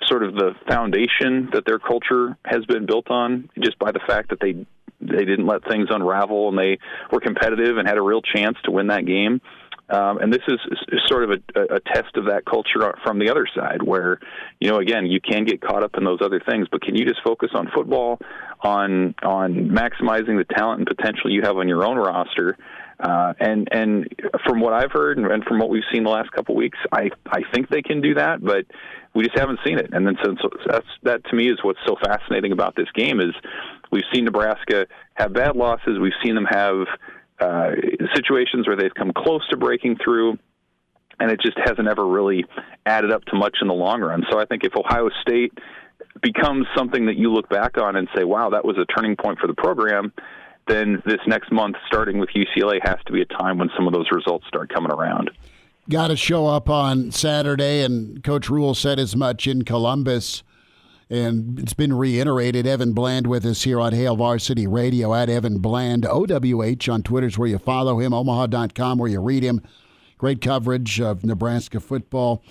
sort of the foundation that their culture has been built on, just by the fact that they didn't let things unravel and they were competitive and had a real chance to win that game. And this is sort of a test of that culture from the other side, where, again, you can get caught up in those other things, but can you just focus on football, on maximizing the talent and potential you have on your own roster? And from what I've heard and from what we've seen the last couple of weeks, I think they can do that, but we just haven't seen it. And then so that to me is what's so fascinating about this game is we've seen Nebraska have bad losses. We've seen them have situations where they've come close to breaking through, and it just hasn't ever really added up to much in the long run. So I think if Ohio State becomes something that you look back on and say, wow, that was a turning point for the program, then this next month, starting with UCLA, has to be a time when some of those results start coming around. Got to show up on Saturday, and Coach Rule said as much in Columbus, and it's been reiterated. Evan Bland with us here on Hail Varsity Radio, at Evan Bland, OWH on Twitter is where you follow him, omaha.com where you read him. Great coverage of Nebraska football,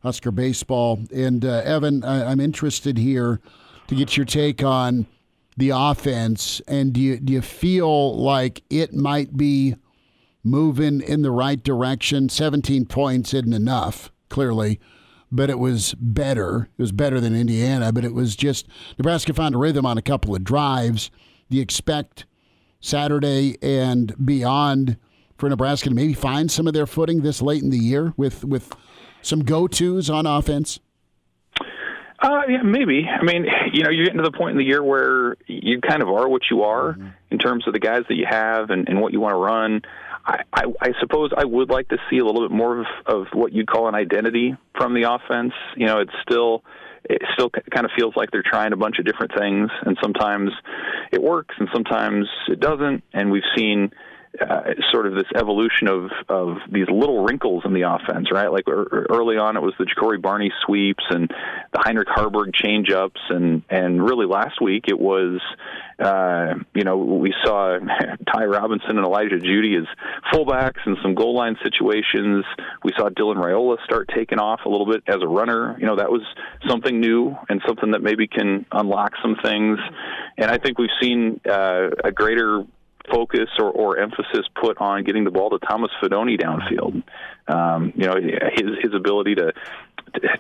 Husker baseball. And Evan, I'm interested here to get your take on the offense, and do you feel like it might be moving in the right direction? 17 points isn't enough, clearly, but it was better. It was better than Indiana, but it was just Nebraska found a rhythm on a couple of drives. Do you expect Saturday and beyond for Nebraska to maybe find some of their footing this late in the year with some go-tos on offense? Yeah, maybe. I mean, you're getting to the point in the year where you kind of are what you are in terms of the guys that you have and what you want to run. I suppose I would like to see a little bit more of what you'd call an identity from the offense. It still kind of feels like they're trying a bunch of different things, and sometimes it works and sometimes it doesn't. And we've seen sort of this evolution of these little wrinkles in the offense, right? Like early on, it was the Ja'Cory Barney sweeps and the Heinrich Harburg change-ups, and really last week it was, we saw Ty Robinson and Elijah Judy as fullbacks in some goal line situations. We saw Dylan Raiola start taking off a little bit as a runner. That was something new and something that maybe can unlock some things. And I think we've seen a greater focus or emphasis put on getting the ball to Thomas Fidone downfield. His ability to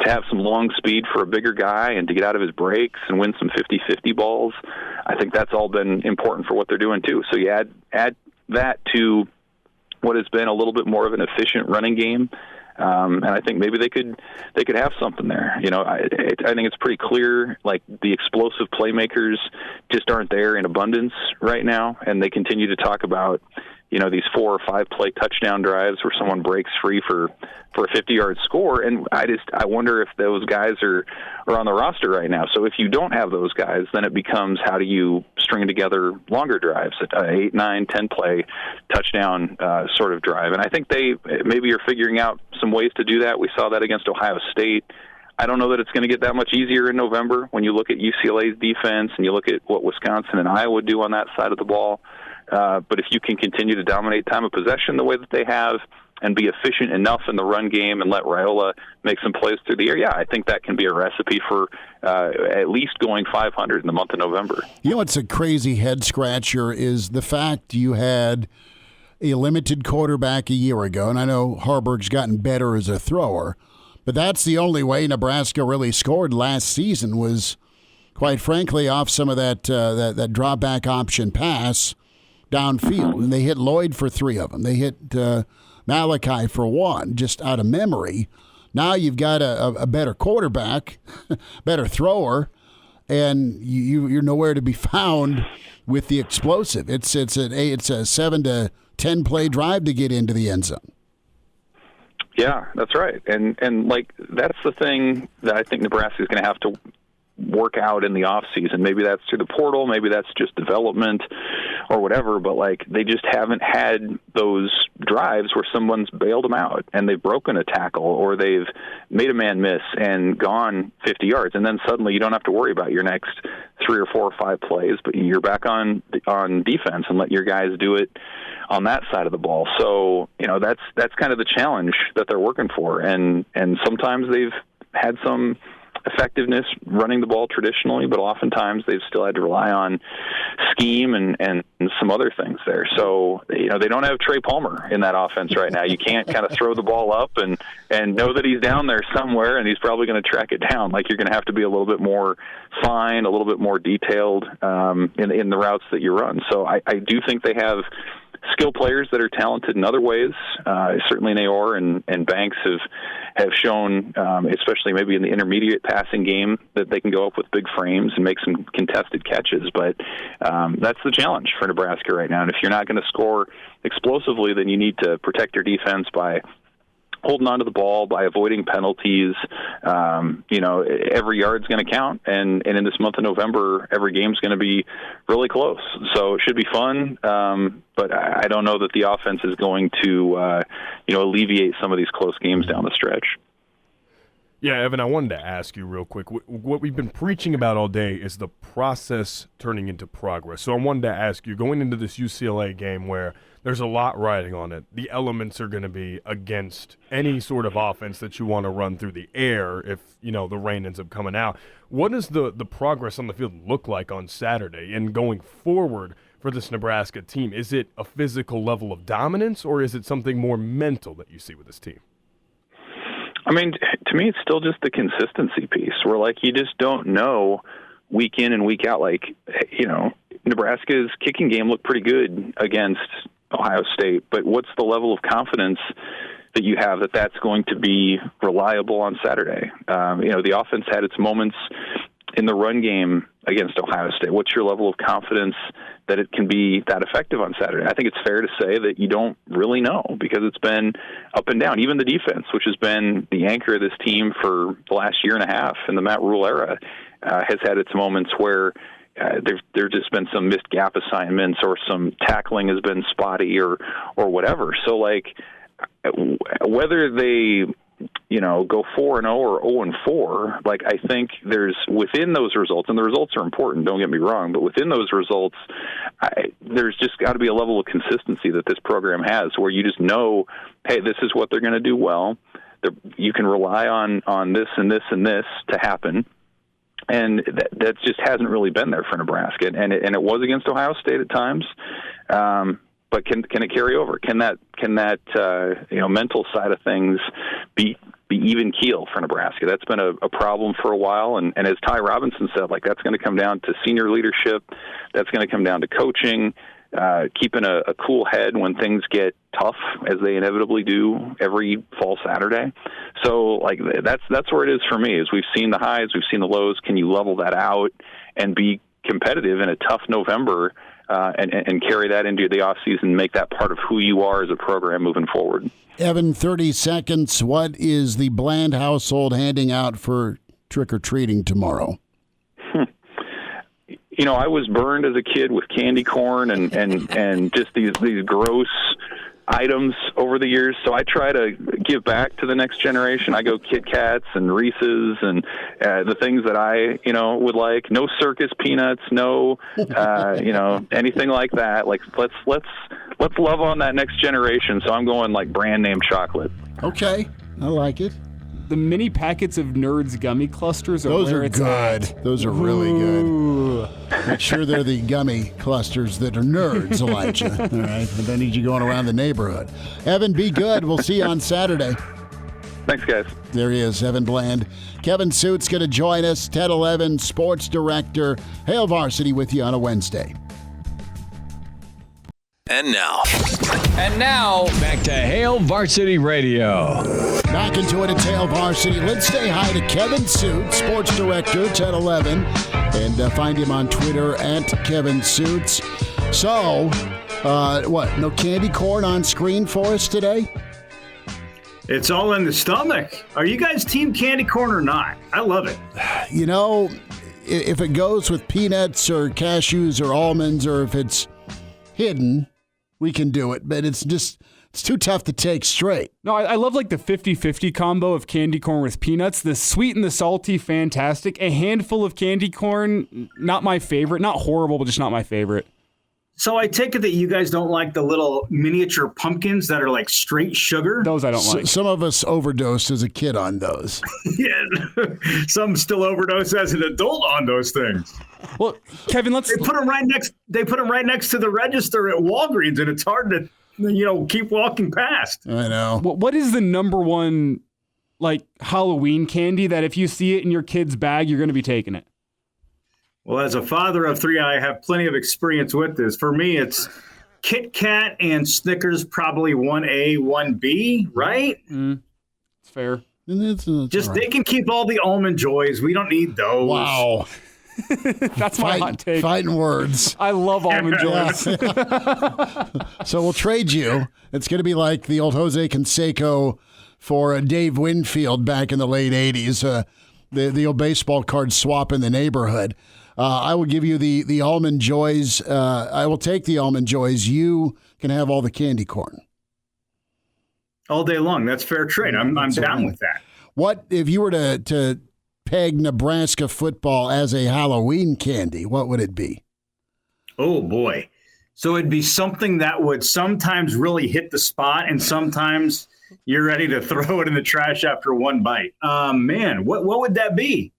have some long speed for a bigger guy and to get out of his breaks and win some 50-50 balls. I think that's all been important for what they're doing too. So you add that to what has been a little bit more of an efficient running game. And I think maybe they could have something there. I think it's pretty clear, like the explosive playmakers just aren't there in abundance right now, and they continue to talk about these 4 or 5 play touchdown drives where someone breaks free for a 50-yard score, and I wonder if those guys are on the roster right now. So if you don't have those guys, then it becomes, how do you string together longer drives, 8, 9, 10 play touchdown sort of drive? And I think they maybe are figuring out some ways to do that. We saw that against Ohio State. I don't know that it's going to get that much easier in November when you look at UCLA's defense and you look at what Wisconsin and Iowa do on that side of the ball. But if you can continue to dominate time of possession the way that they have and be efficient enough in the run game and let Raiola make some plays through the air, I think that can be a recipe for at least going 500 in the month of November. What's a crazy head-scratcher is the fact you had a limited quarterback a year ago, and I know Harburg's gotten better as a thrower, but that's the only way Nebraska really scored last season was, quite frankly, off some of that drop-back option pass downfield, and they hit Lloyd for 3 of them. They hit Malachi for 1, just out of memory. Now you've got a better quarterback, better thrower, and you're nowhere to be found with the explosive. It's a 7 to 10 play drive to get into the end zone. Yeah, that's right, and like that's the thing that I think Nebraska is going to have to work out in the off season. Maybe that's through the portal, maybe that's just development or whatever, but like they just haven't had those drives where someone's bailed them out and they've broken a tackle or they've made a man miss and gone 50 yards. And then suddenly you don't have to worry about your next 3 or 4 or 5 plays, but you're back on defense and let your guys do it on that side of the ball. So, that's kind of the challenge that they're working for. And sometimes they've had some effectiveness running the ball traditionally, but oftentimes they've still had to rely on scheme and some other things there. So, they don't have Trey Palmer in that offense right now. You can't kind of throw the ball up and know that he's down there somewhere and he's probably going to track it down. Like, you're going to have to be a little bit more fine, a little bit more detailed in the routes that you run. So I do think they have skill players that are talented in other ways. Certainly Naor and Banks have shown, especially maybe in the intermediate passing game, that they can go up with big frames and make some contested catches. But that's the challenge for Nebraska right now. And if you're not going to score explosively, then you need to protect your defense by holding on to the ball, by avoiding penalties. Every yard's going to count, and in this month of November, every game's going to be really close. So it should be fun, but I don't know that the offense is going to, alleviate some of these close games down the stretch. Yeah, Evan, I wanted to ask you real quick. What we've been preaching about all day is the process turning into progress. So I wanted to ask you, going into this UCLA game where there's a lot riding on it, the elements are going to be against any sort of offense that you want to run through the air if, the rain ends up coming out. What does the progress on the field look like on Saturday and going forward for this Nebraska team? Is it a physical level of dominance, or is it something more mental that you see with this team? I mean, to me, it's still just the consistency piece where, like, you just don't know week in and week out. Like, Nebraska's kicking game looked pretty good against Ohio State, but what's the level of confidence that you have that that's going to be reliable on Saturday? The offense had its moments in the run game against Ohio State. What's your level of confidence that it can be that effective on Saturday? I think it's fair to say that you don't really know because it's been up and down. Even the defense, which has been the anchor of this team for the last year and a half in the Matt Rule era, has had its moments where there's just been some missed gap assignments or some tackling has been spotty or whatever. So, like, whether they go 4-0 or 0-4, like, I think there's within those results, and the results are important, don't get me wrong, but within those results, there's just got to be a level of consistency that this program has where you just know, hey, this is what they're going to do well. You can rely on this and this and this to happen. And that just hasn't really been there for Nebraska. And it was against Ohio State at times. But can it carry over? Can that mental side of things be even keel for Nebraska? That's been a problem for a while, and as Ty Robinson said, like, that's going to come down to senior leadership. That's going to come down to coaching, keeping a cool head when things get tough, as they inevitably do every fall Saturday. So, like, that's where it is for me. Is we've seen the highs, we've seen the lows. Can you level that out and be competitive in a tough November? And carry that into the offseason and make that part of who you are as a program moving forward. Evan, 30 seconds. What is the Bland household handing out for trick-or-treating tomorrow? I was burned as a kid with candy corn and just these gross items over the years, so I try to give back to the next generation. I go Kit Kats and Reese's and the things that I would like. No circus peanuts, no anything like that. Like, let's love on that next generation. So I'm going like brand name chocolate. Okay, I like it. The mini packets of Nerds gummy clusters are Those where are it's good. at. Those are really Ooh. good. Make sure they're the gummy clusters that are nerds, Elijah. All right, I don't need you going around the neighborhood. Evan, be good. We'll see you on Saturday. Thanks, guys. There he is, Evan Bland. Kevin Sjuts going to join us, Ted 11, sports director. Hail Varsity with you on a Wednesday. And now, back to Hail Varsity Radio. Back into it at Hail Varsity. Let's say hi to Kevin Sjuts, sports director, Ted 11, and find him on Twitter at Kevin Sjuts. So, no candy corn on screen for us today? It's all in the stomach. Are you guys team candy corn or not? I love it. if it goes with peanuts or cashews or almonds, or if it's hidden, we can do it. But it's too tough to take straight. No, I love like the 50-50 combo of candy corn with peanuts. The sweet and the salty, fantastic. A handful of candy corn, not my favorite. Not horrible, but just not my favorite. So I take it that you guys don't like the little miniature pumpkins that are like straight sugar? Those I don't like. Some of us overdosed as a kid on those. Yeah, some still overdose as an adult on those things. Well, Kevin, They put them right next to the register at Walgreens, and it's hard to, keep walking past. I know. What is the number one like Halloween candy that if you see it in your kid's bag, you're going to be taking it? Well, as a father of 3, I have plenty of experience with this. For me, it's Kit Kat and Snickers, probably 1A, 1B, right? It's fair. It's Just right. They can keep all the Almond Joys. We don't need those. Wow. That's my hot take. Fighting words. I love Almond Joys. So we'll trade you. It's going to be like the old Jose Canseco for Dave Winfield back in the late 80s, the old baseball card swap in the neighborhood. I will give you the Almond Joys. I will take the Almond Joys. You can have all the candy corn. All day long. That's fair trade. I'm down with that. What if you were to peg Nebraska football as a Halloween candy? What would it be? Oh, boy. So it'd be something that would sometimes really hit the spot, and sometimes you're ready to throw it in the trash after one bite. Man, what would that be?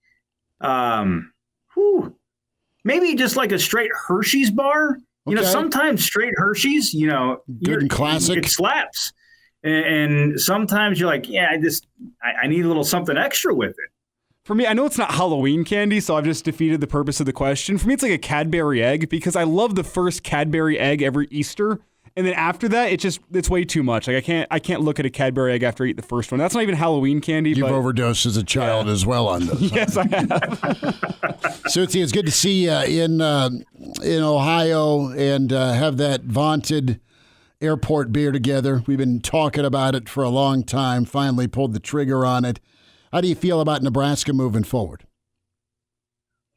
Maybe just like a straight Hershey's bar. Okay. Sometimes straight Hershey's, good and classic. It slaps. And sometimes you're like, yeah, I need a little something extra with it. For me, I know it's not Halloween candy, so I've just defeated the purpose of the question. For me, it's like a Cadbury egg because I love the first Cadbury egg every Easter. And then after that, it's way too much. Like I can't look at a Cadbury egg after I eat the first one. That's not even Halloween candy. You've but overdosed as a child as well on those. Yes, I have. Sutsy, it's good to see you in Ohio and have that vaunted airport beer together. We've been talking about it for a long time. Finally pulled the trigger on it. How do you feel about Nebraska moving forward?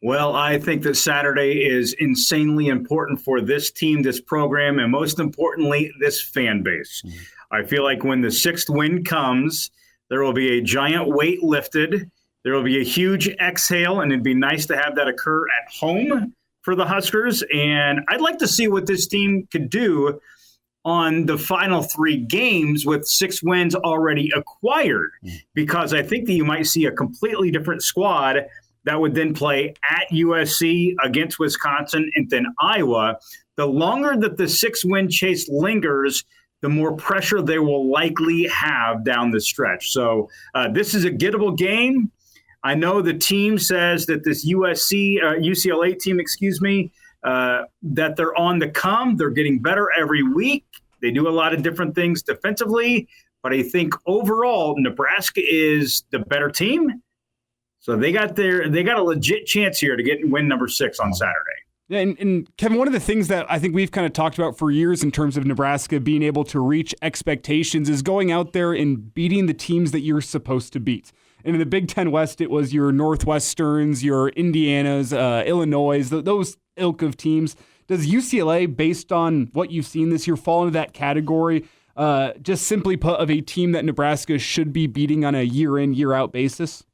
Well, I think that Saturday is insanely important for this team, this program, and most importantly, this fan base. I feel like when the 6th win comes, there will be a giant weight lifted. There will be a huge exhale, and it'd be nice to have that occur at home for the Huskers. And I'd like to see what this team could do on the final 3 games with 6 wins already acquired, because I think that you might see a completely different squad that would then play at USC, against Wisconsin, and then Iowa. The longer that the 6-win chase lingers, the more pressure they will likely have down the stretch. So this is a gettable game. I know the team says that this UCLA team, that they're on the come. They're getting better every week. They do a lot of different things defensively, but I think overall Nebraska is the better team. So they got a legit chance here to get win number 6 on Saturday. Yeah, and Kevin, one of the things that I think we've kind of talked about for years in terms of Nebraska being able to reach expectations is going out there and beating the teams that you're supposed to beat. And in the Big Ten West, it was your Northwesterns, your Indianas, Illinois, those ilk of teams. Does UCLA, based on what you've seen this year, fall into that category, just simply put, of a team that Nebraska should be beating on a year-in, year-out basis?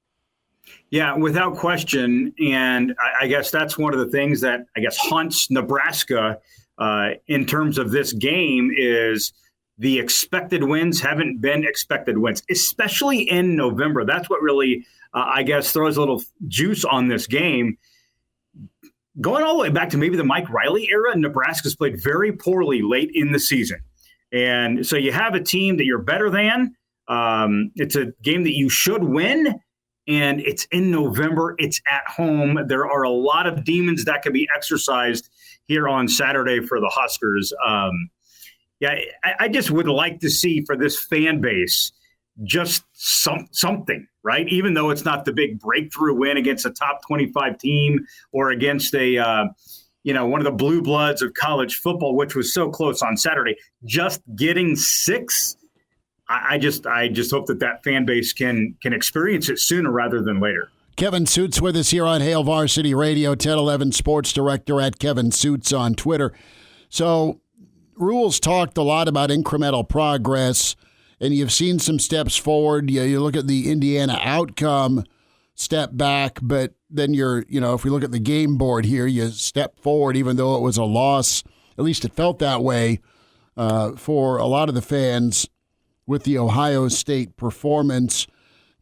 Yeah, without question. And I guess that's one of the things that haunts Nebraska in terms of this game is the expected wins haven't been expected wins, especially in November. That's what really, throws a little juice on this game. Going all the way back to maybe the Mike Riley era, Nebraska's played very poorly late in the season. And so you have a team that you're better than. It's a game that you should win. And it's in November. It's at home. There are a lot of demons that can be exercised here on Saturday for the Huskers. I just would like to see for this fan base just something, right? Even though it's not the big breakthrough win against a top 25 team or against a one of the blue bloods of college football, which was so close on Saturday. Just getting 6. I just hope that fan base can experience it sooner rather than later. Kevin Sjuts with us here on Hail Varsity Radio, 1011 Sports Director at Kevin Sjuts on Twitter. So, Rule's talked a lot about incremental progress, and you've seen some steps forward. You look at the Indiana outcome, step back, but then if we look at the game board here, you step forward even though it was a loss. At least it felt that way for a lot of the fans with the Ohio State performance.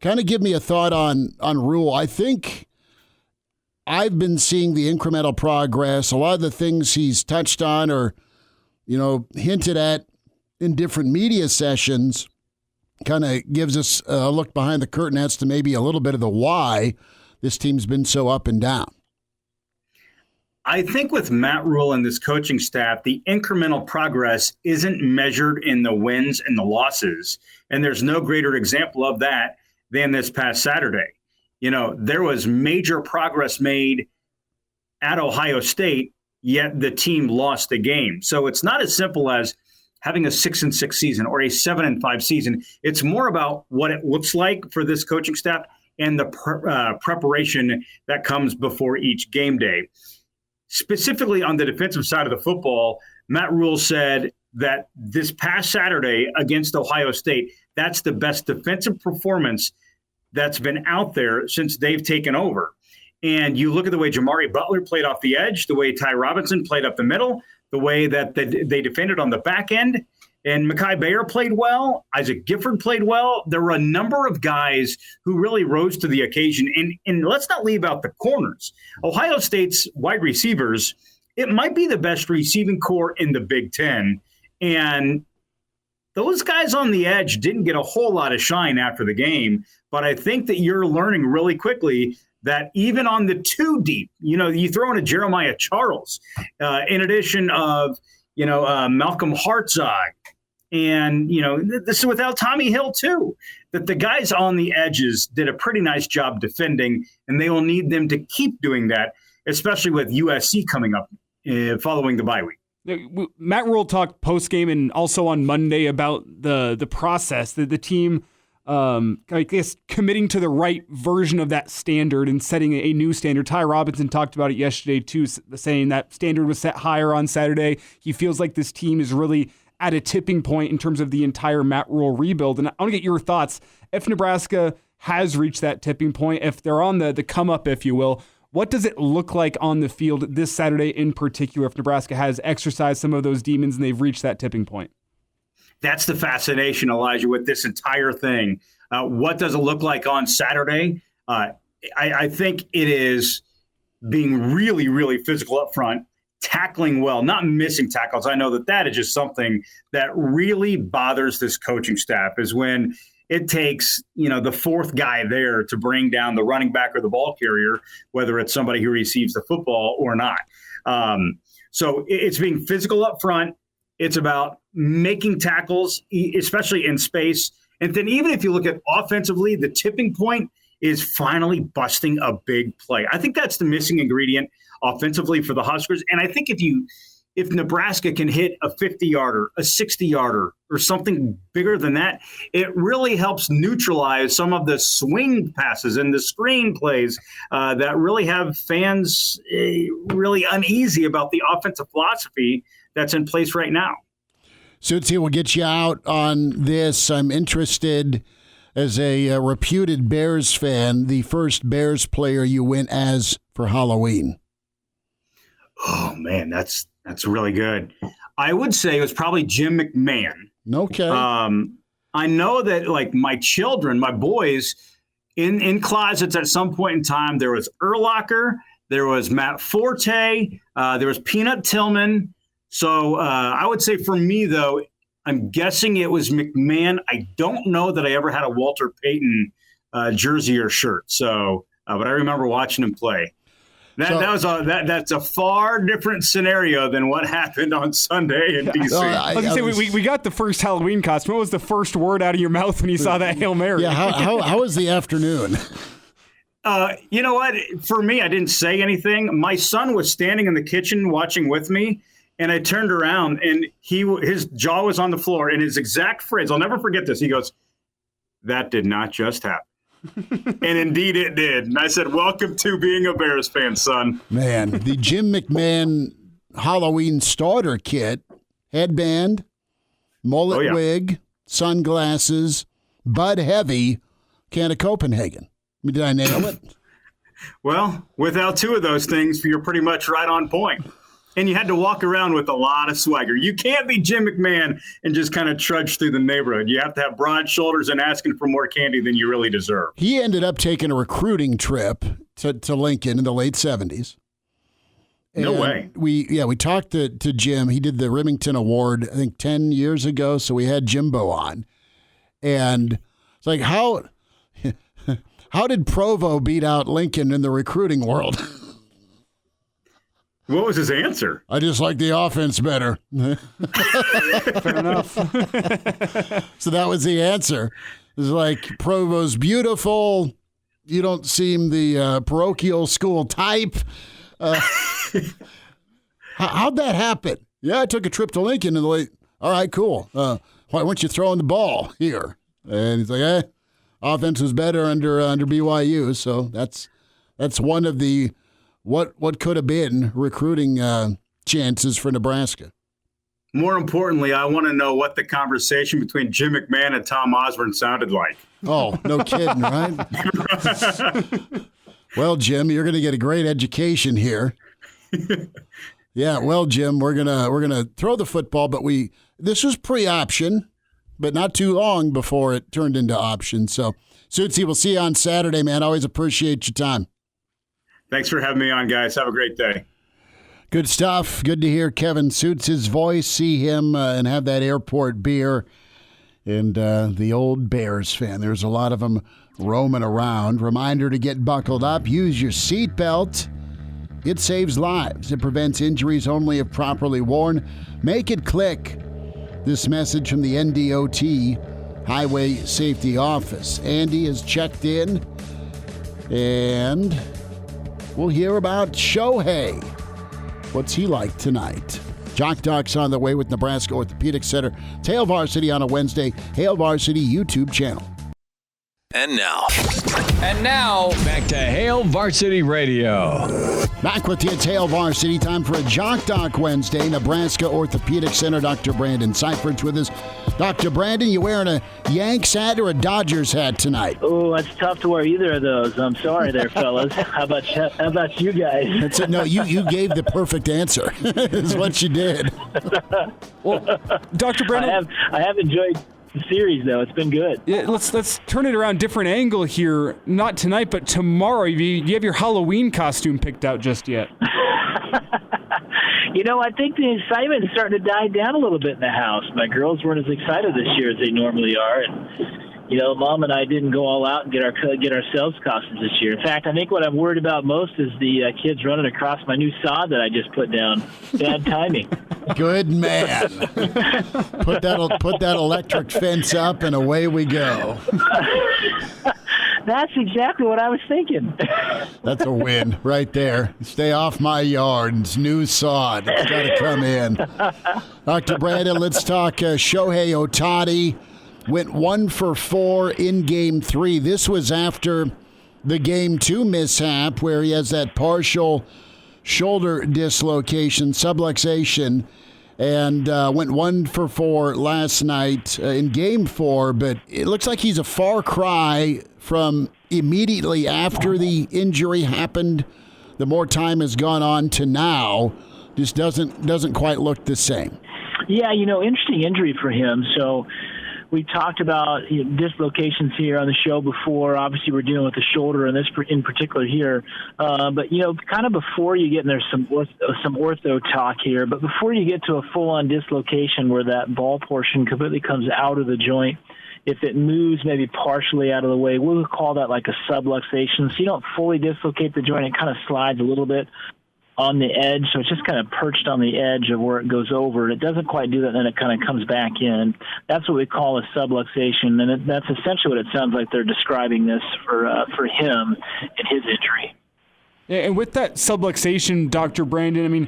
Kind of give me a thought on Rule. I think I've been seeing the incremental progress. A lot of the things he's touched on or, hinted at in different media sessions kind of gives us a look behind the curtain as to maybe a little bit of the why this team's been so up and down. I think with Matt Rule and this coaching staff, the incremental progress isn't measured in the wins and the losses. And there's no greater example of that than this past Saturday. There was major progress made at Ohio State, yet the team lost the game. So it's not as simple as having a 6-6 season or a 7-5 season. It's more about what it looks like for this coaching staff and the preparation that comes before each game day. Specifically on the defensive side of the football, Matt Rule said that this past Saturday against Ohio State, that's the best defensive performance that's been out there since they've taken over. And you look at the way Jamari Butler played off the edge, the way Ty Robinson played up the middle, the way that they defended on the back end, and Mekhi Bayer played well. Isaac Gifford played well. There were a number of guys who really rose to the occasion. And let's not leave out the corners. Ohio State's wide receivers, it might be the best receiving core in the Big Ten. And those guys on the edge didn't get a whole lot of shine after the game. But I think that you're learning really quickly that even on the two deep, you throw in a Jeremiah Charles, in addition of, Malcolm Hartzog, and, this is without Tommy Hill, too, that the guys on the edges did a pretty nice job defending, and they will need them to keep doing that, especially with USC coming up following the bye week. Matt Rule talked post-game and also on Monday about the process, that the team, I guess, committing to the right version of that standard and setting a new standard. Ty Robinson talked about it yesterday, too, saying that standard was set higher on Saturday. He feels like this team is really at a tipping point in terms of the entire Matt Rule rebuild. And I want to get your thoughts. If Nebraska has reached that tipping point, if they're on the come up, if you will, what does it look like on the field this Saturday in particular if Nebraska has exercised some of those demons and they've reached that tipping point? That's the fascination, Elijah, with this entire thing. What does it look like on Saturday? I think it is being really, really physical up front, tackling well, not missing tackles. I know that is just something that really bothers this coaching staff, is when it takes, the fourth guy there to bring down the running back or the ball carrier, whether it's somebody who receives the football or not. So it's being physical up front. It's about making tackles, especially in space. And then even if you look at offensively, the tipping point is finally busting a big play. I think that's the missing ingredient offensively for the Huskers. And I think if Nebraska can hit a 50-yarder, a 60-yarder, or something bigger than that, it really helps neutralize some of the swing passes and the screen plays that really have fans really uneasy about the offensive philosophy that's in place right now. Sjuts, we'll get you out on this. I'm interested, as a reputed Bears fan, the first Bears player you went as for Halloween. Oh, man, that's really good. I would say it was probably Jim McMahon. Okay. I know that, like, my children, my boys, in closets at some point in time, there was Urlacher, there was Matt Forte, there was Peanut Tillman. So I would say for me, though, I'm guessing it was McMahon. I don't know that I ever had a Walter Payton jersey or shirt. So, but I remember watching him play. That's a far different scenario than what happened on Sunday in DC. I was going to say, we got the first Halloween costume. What was the first word out of your mouth when you saw that Hail Mary? Yeah, how was the afternoon? You know what? For me, I didn't say anything. My son was standing in the kitchen watching with me, and I turned around, and his jaw was on the floor, and his exact phrase, I'll never forget this, he goes, "That did not just happen." And indeed it did. And I said, welcome to being a Bears fan, son. Man, the Jim McMahon Halloween starter kit, headband, mullet wig, sunglasses, Bud Heavy, can of Copenhagen. Did I nail it? Well, without two of those things, you're pretty much right on point. And you had to walk around with a lot of swagger. You can't be Jim McMahon and just kind of trudge through the neighborhood. You have to have broad shoulders and asking for more candy than you really deserve. He ended up taking a recruiting trip to Lincoln in the late 70s. No way. We talked to Jim. He did the Remington Award, I think, 10 years ago, so we had Jimbo on. And it's like, how did Provo beat out Lincoln in the recruiting world? What was his answer? I just like the offense better. Fair enough. So that was the answer. It was like, Provo's beautiful. You don't seem the parochial school type. How'd that happen? Yeah, I took a trip to Lincoln in the late. All right, cool. Why weren't you throwing the ball here? And he's like, offense was better under BYU. So that's one of the what could have been recruiting chances for Nebraska. More importantly, I want to know what the conversation between Jim McMahon and Tom Osborne sounded like. Oh, no kidding, right? Well, Jim, you're going to get a great education here. Yeah, well, Jim, we're gonna throw the football, but this was pre-option, but not too long before it turned into option. So, Sjutsy, we'll see you on Saturday, man. Always appreciate your time. Thanks for having me on, guys. Have a great day. Good stuff. Good to hear Kevin Sjuts' voice, see him and have that airport beer. And the old Bears fan. There's a lot of them roaming around. Reminder to get buckled up. Use your seatbelt. It saves lives. It prevents injuries only if properly worn. Make it click. This message from the NDOT Highway Safety Office. Andy has checked in, and we'll hear about Shohei. What's he like tonight? Jock Doc's on the way with Nebraska Orthopedic Center. Hail Varsity on a Wednesday. Hail Varsity YouTube channel. And now, back to Hail Varsity Radio. Back with you, it's Hail Varsity. Time for a Jock Doc Wednesday. Nebraska Orthopedic Center. Dr. Brandon Seifert's with us. Dr. Brandon, you wearing a Yanks hat or a Dodgers hat tonight? Oh, it's tough to wear either of those. I'm sorry there, fellas. How about you guys? That's it. No, you gave the perfect answer. Is what you did. Well, Dr. Brandon, I have enjoyed the series, though. It's been good. Yeah, let's turn it around. Different angle here. Not tonight, but tomorrow. Do you have your Halloween costume picked out just yet? You know, I think the excitement is starting to die down a little bit in the house. My girls weren't as excited this year as they normally are, and you know, Mom and I didn't go all out and get ourselves costumes this year. In fact, I think what I'm worried about most is the kids running across my new sod that I just put down. Bad timing. Good man. Put that electric fence up, and away we go. That's exactly what I was thinking. That's a win right there. Stay off my yard. It's new sod. It's got to come in. Dr. Brandon, let's talk Shohei Ohtani. Went 1 for 4 in Game 3. This was after the Game 2 mishap where he has that partial shoulder dislocation, subluxation, and went 1 for 4 last night in Game 4. But it looks like he's a far cry from immediately after the injury happened. The more time has gone on to now, just doesn't quite look the same. Yeah, you know, interesting injury for him. So we talked about dislocations here on the show before. Obviously, we're dealing with the shoulder, and this in particular here. But you know, kind of before you get in, there's some ortho talk here. But before you get to a full-on dislocation where that ball portion completely comes out of the joint, if it moves maybe partially out of the way, we'll call that like a subluxation. So you don't fully dislocate the joint; it kind of slides a little bit on the edge, so it's just kind of perched on the edge of where it goes over. It doesn't quite do that, and then it kind of comes back in. That's what we call a subluxation, and that's essentially what it sounds like they're describing this for him and his injury. Yeah, and with that subluxation, Dr. Brandon, I mean,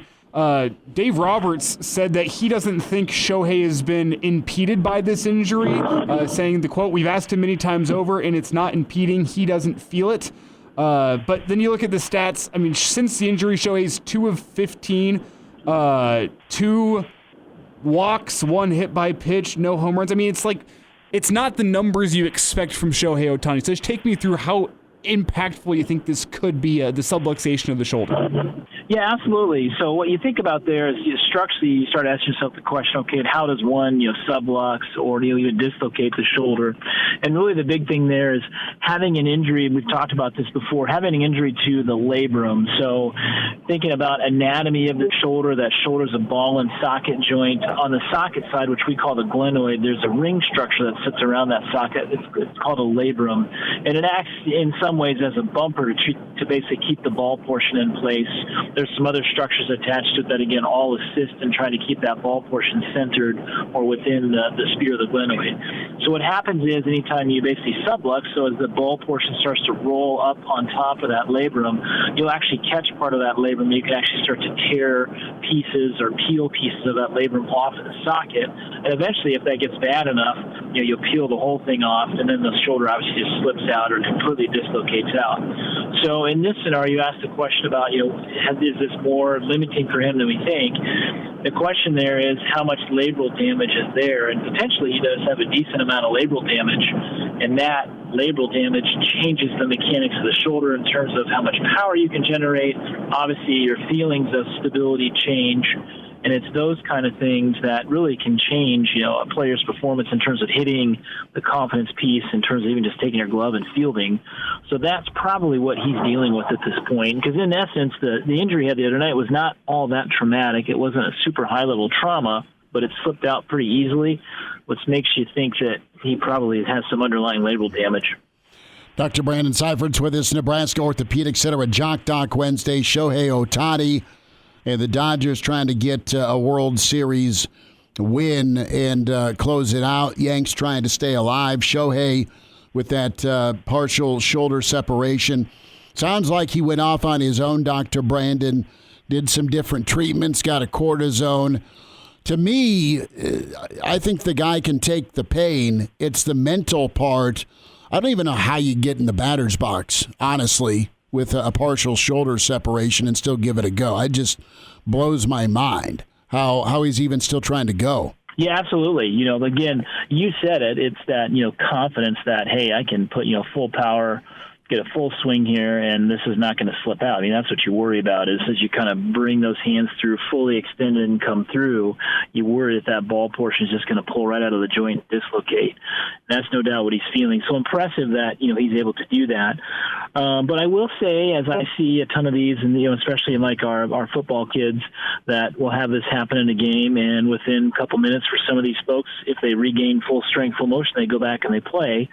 Dave Roberts said that he doesn't think Shohei has been impeded by this injury, saying the quote, "We've asked him many times over and it's not impeding. He doesn't feel it." But then you look at the stats. I mean, since the injury, Shohei's 2 of 15, 2 walks, 1 hit by pitch, no home runs. I mean, it's not the numbers you expect from Shohei Ohtani. So just take me through how impactful you think this could be, the subluxation of the shoulder. Yeah, absolutely. So what you think about there is structurally you start asking yourself the question, okay, how does one, sublux or even dislocate the shoulder? And really the big thing there is having an injury, we've talked about this before, having an injury to the labrum. So thinking about anatomy of the shoulder, that shoulder's a ball and socket joint. On the socket side, which we call the glenoid, there's a ring structure that sits around that socket. It's called a labrum. And it acts in some ways as a bumper to basically keep the ball portion in place. There's some other structures attached to it that, again, all assist in trying to keep that ball portion centered or within the sphere of the glenoid. So what happens is anytime you basically sublux, so as the ball portion starts to roll up on top of that labrum, you'll actually catch part of that labrum. You can actually start to tear pieces or peel pieces of that labrum off of the socket. And eventually, if that gets bad enough, you'll peel the whole thing off, and then the shoulder obviously just slips out or completely dislocates out. So in this scenario, you asked the question about, is this more limiting for him than we think? The question there is how much labral damage is there, and potentially he does have a decent amount of labral damage, and that labral damage changes the mechanics of the shoulder in terms of how much power you can generate. Obviously, your feelings of stability change. And it's those kind of things that really can change, a player's performance in terms of hitting, the confidence piece, in terms of even just taking your glove and fielding. So that's probably what he's dealing with at this point. Because in essence, the injury he had the other night was not all that traumatic. It wasn't a super high-level trauma, but it slipped out pretty easily, which makes you think that he probably has some underlying labral damage. Dr. Brandon Seifert's with us, Nebraska Orthopedic Center at Jock Doc Wednesday. Shohei Ohtani and the Dodgers trying to get a World Series win and close it out. Yanks trying to stay alive. Shohei with that partial shoulder separation. Sounds like he went off on his own, Dr. Brandon, did some different treatments, got a cortisone. To me, I think the guy can take the pain. It's the mental part. I don't even know how you get in the batter's box, honestly, with a partial shoulder separation and still give it a go. It just blows my mind how he's even still trying to go. Yeah, absolutely. Again, you said it. It's that, confidence that, hey, I can put, full power, get a full swing here, and this is not going to slip out. I mean, that's what you worry about is as you kind of bring those hands through fully extended and come through, you worry that ball portion is just going to pull right out of the joint and dislocate. That's no doubt what he's feeling. So impressive that, he's able to do that. But I will say, as I see a ton of these, and especially in like our football kids, that will have this happen in a game, and within a couple minutes for some of these folks, if they regain full strength, full motion, they go back and they play.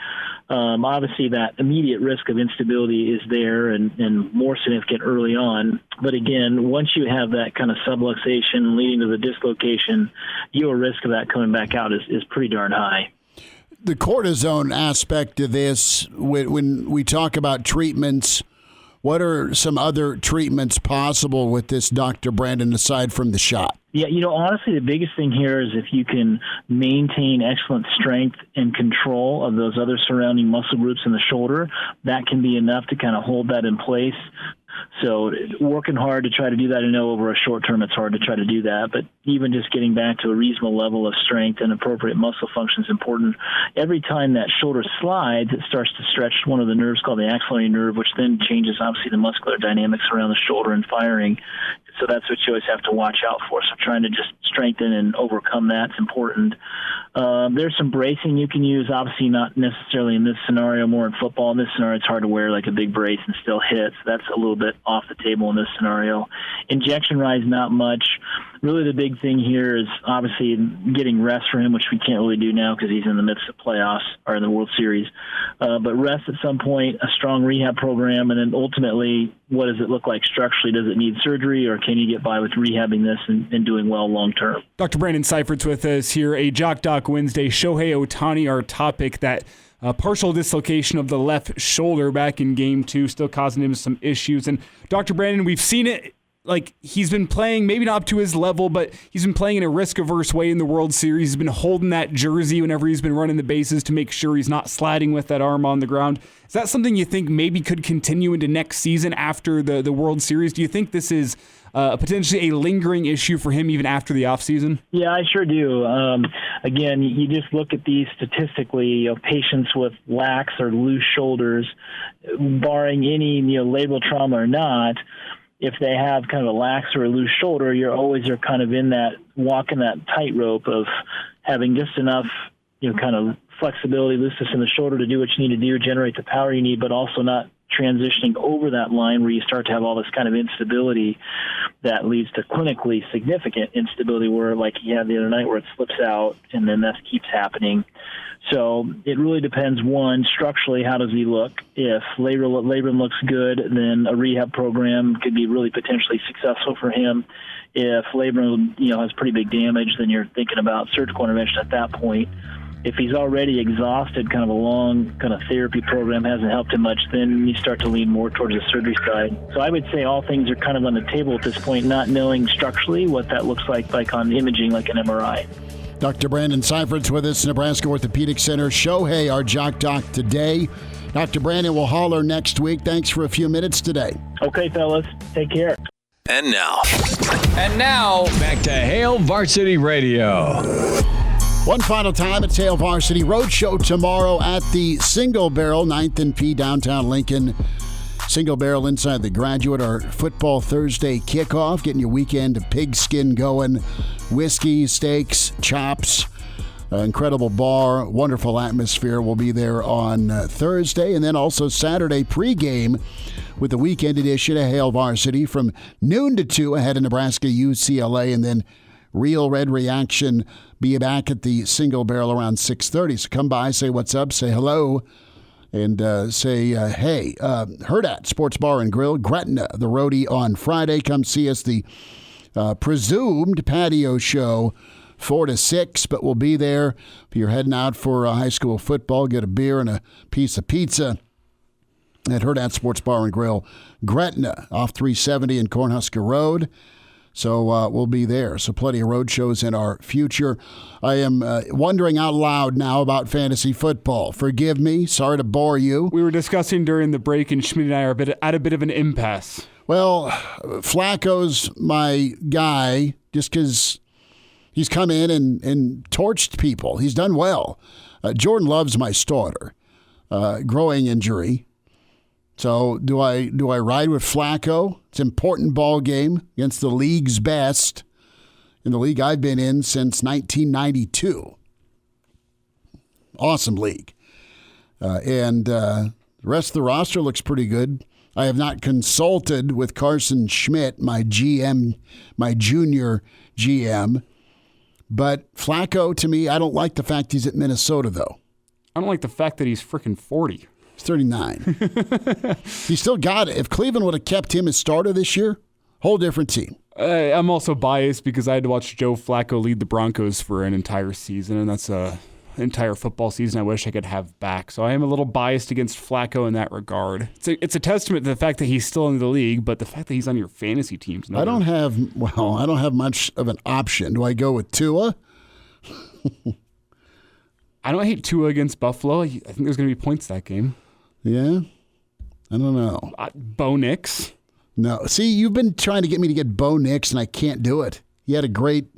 Obviously, that immediate risk of instability is there and more significant early on. But again, once you have that kind of subluxation leading to the dislocation, your risk of that coming back out is pretty darn high. The cortisone aspect of this, when we talk about treatments, what are some other treatments possible with this, Dr. Brandon, aside from the shot? Yeah, honestly, the biggest thing here is if you can maintain excellent strength and control of those other surrounding muscle groups in the shoulder, that can be enough to kind of hold that in place. So working hard to try to do that, I know over a short term it's hard to try to do that, but even just getting back to a reasonable level of strength and appropriate muscle function is important. Every time that shoulder slides, it starts to stretch one of the nerves called the axillary nerve, which then changes, obviously, the muscular dynamics around the shoulder and firing. So that's what you always have to watch out for. So trying to just strengthen and overcome that's important. There's some bracing you can use, obviously not necessarily in this scenario, more in football. In this scenario, it's hard to wear like a big brace and still hit. So that's a little bit off the table in this scenario. Injection-wise, not much. Really the big thing here is obviously getting rest for him, which we can't really do now because he's in the midst of playoffs or in the World Series. But rest at some point, a strong rehab program, and then ultimately, what does it look like structurally? Does it need surgery, or can you get by with rehabbing this and doing well long-term? Dr. Brandon Seifert's with us here, a Jock Doc Wednesday. Shohei Ohtani, our topic, that partial dislocation of the left shoulder back in Game 2, still causing him some issues. And Dr. Brandon, we've seen it like he's been playing maybe not up to his level, but he's been playing in a risk-averse way in the World Series. He's been holding that jersey whenever he's been running the bases to make sure he's not sliding with that arm on the ground. Is that something you think maybe could continue into next season after the World Series? Do you think this is potentially a lingering issue for him even after the offseason? Yeah, I sure do. Again, you just look at these statistically, patients with lax or loose shoulders, barring any labral trauma or not, if they have kind of a lax or a loose shoulder, you're always are kind of in that walking that tightrope of having just enough kind of flexibility, looseness in the shoulder to do what you need to do, generate the power you need, but also not transitioning over that line where you start to have all this kind of instability that leads to clinically significant instability where, like you had the other night, where it slips out and then that keeps happening. So it really depends, one, structurally, how does he look? If labrum looks good, then a rehab program could be really potentially successful for him. If labrum has pretty big damage, then you're thinking about surgical intervention at that point. If he's already exhausted, kind of a long kind of therapy program hasn't helped him much, then you start to lean more towards the surgery side. So I would say all things are kind of on the table at this point, not knowing structurally what that looks like on imaging, like an MRI. Dr. Brandon Seifert's with us, Nebraska Orthopedic Center. Shohei, our Jock Doc today. Dr. Brandon will holler next week. Thanks for a few minutes today. Okay, fellas. Take care. And now, back to Hail Varsity Radio. One final time at Hail Varsity Roadshow tomorrow at the Single Barrel, 9th and P, downtown Lincoln. Single Barrel inside the Graduate, our Football Thursday kickoff, getting your weekend of pigskin going. Whiskey, steaks, chops, incredible bar, wonderful atmosphere. We'll be there on Thursday, and then also Saturday pregame with the weekend edition of Hail Varsity from noon to 2 ahead of Nebraska-UCLA, and then Real Red Reaction be back at the Single Barrel around 6:30. So come by, say what's up, say hello, and say, hey. Hurrdat Sports Bar and Grill, Gretna, the roadie on Friday. Come see us, the presumed patio show, 4 to 6, but we'll be there. If you're heading out for high school football, get a beer and a piece of pizza at Hurrdat Sports Bar and Grill, Gretna, off 370 and Cornhusker Road. So we'll be there. So plenty of road shows in our future. I am wondering out loud now about fantasy football. Forgive me. Sorry to bore you. We were discussing during the break, and Schmidt and I are at a bit of an impasse. Well, Flacco's my guy just because he's come in and torched people. He's done well. Jordan Love's my starter. Growing injury. So do I ride with Flacco? It's an important ball game against the league's best in the league I've been in since 1992. Awesome league. And the rest of the roster looks pretty good. I have not consulted with Carson Schmidt, my GM, my junior GM. But Flacco, to me, I don't like the fact he's at Minnesota, though. I don't like the fact that he's freaking 40. He's 39. He still got it. If Cleveland would have kept him as starter this year, whole different team. I'm also biased because I had to watch Joe Flacco lead the Broncos for an entire season, and that's an entire football season I wish I could have back. So I am a little biased against Flacco in that regard. It's a testament to the fact that he's still in the league, but the fact that he's on your fantasy teams. I don't have much of an option. Do I go with Tua? I don't hate Tua against Buffalo. I think there's going to be points that game. Yeah? I don't know. Bo Nix? No. See, you've been trying to get me to get Bo Nix, and I can't do it. He had a great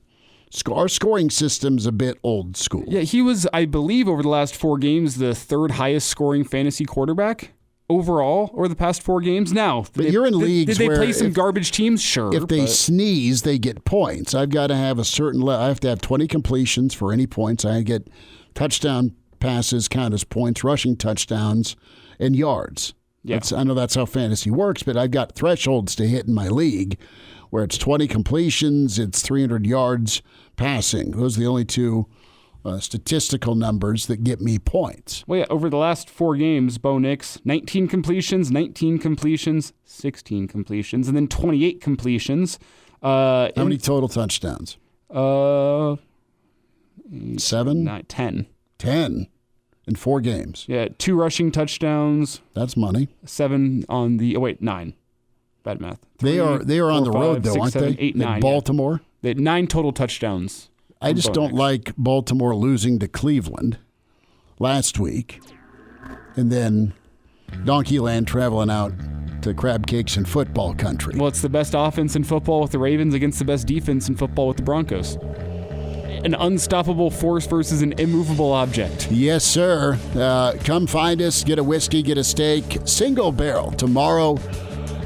score. Our scoring system's a bit old school. Yeah, he was, I believe, over the last 4 games, the 3rd highest scoring fantasy quarterback overall over the past 4 games. Now, but you're in leagues did they where play some garbage teams? Sure. If they sneeze, they get points. I've got to have a certain level. I have to have 20 completions for any points. I get touchdown passes count as points, rushing touchdowns, and yards. Yeah. I know that's how fantasy works, but I've got thresholds to hit in my league where it's 20 completions, it's 300 yards passing. Those are the only 2 statistical numbers that get me points. Well, yeah, over the last 4 games, Bo Nix, 19 completions, 16 completions, and then 28 completions. How many total touchdowns? 7? 10. 10 in 4 games. Yeah, 2 rushing touchdowns. That's money. 7 on the... 9. Bad math. They are on the road, though, aren't they? 8, 9. Baltimore. They had 9 total touchdowns. I just don't like Baltimore losing to Cleveland last week. And then Donkeyland traveling out to crab cakes in football country. Well, it's the best offense in football with the Ravens against the best defense in football with the Broncos. An unstoppable force versus an immovable object. Yes, sir. Come find us, get a whiskey, get a steak. Single barrel tomorrow.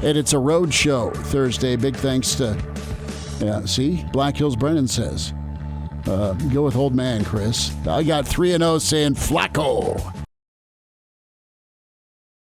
And it's a road show Thursday. Big thanks to, Black Hills Brennan says. Go with old man, Chris. I got 3-0 saying Flacco.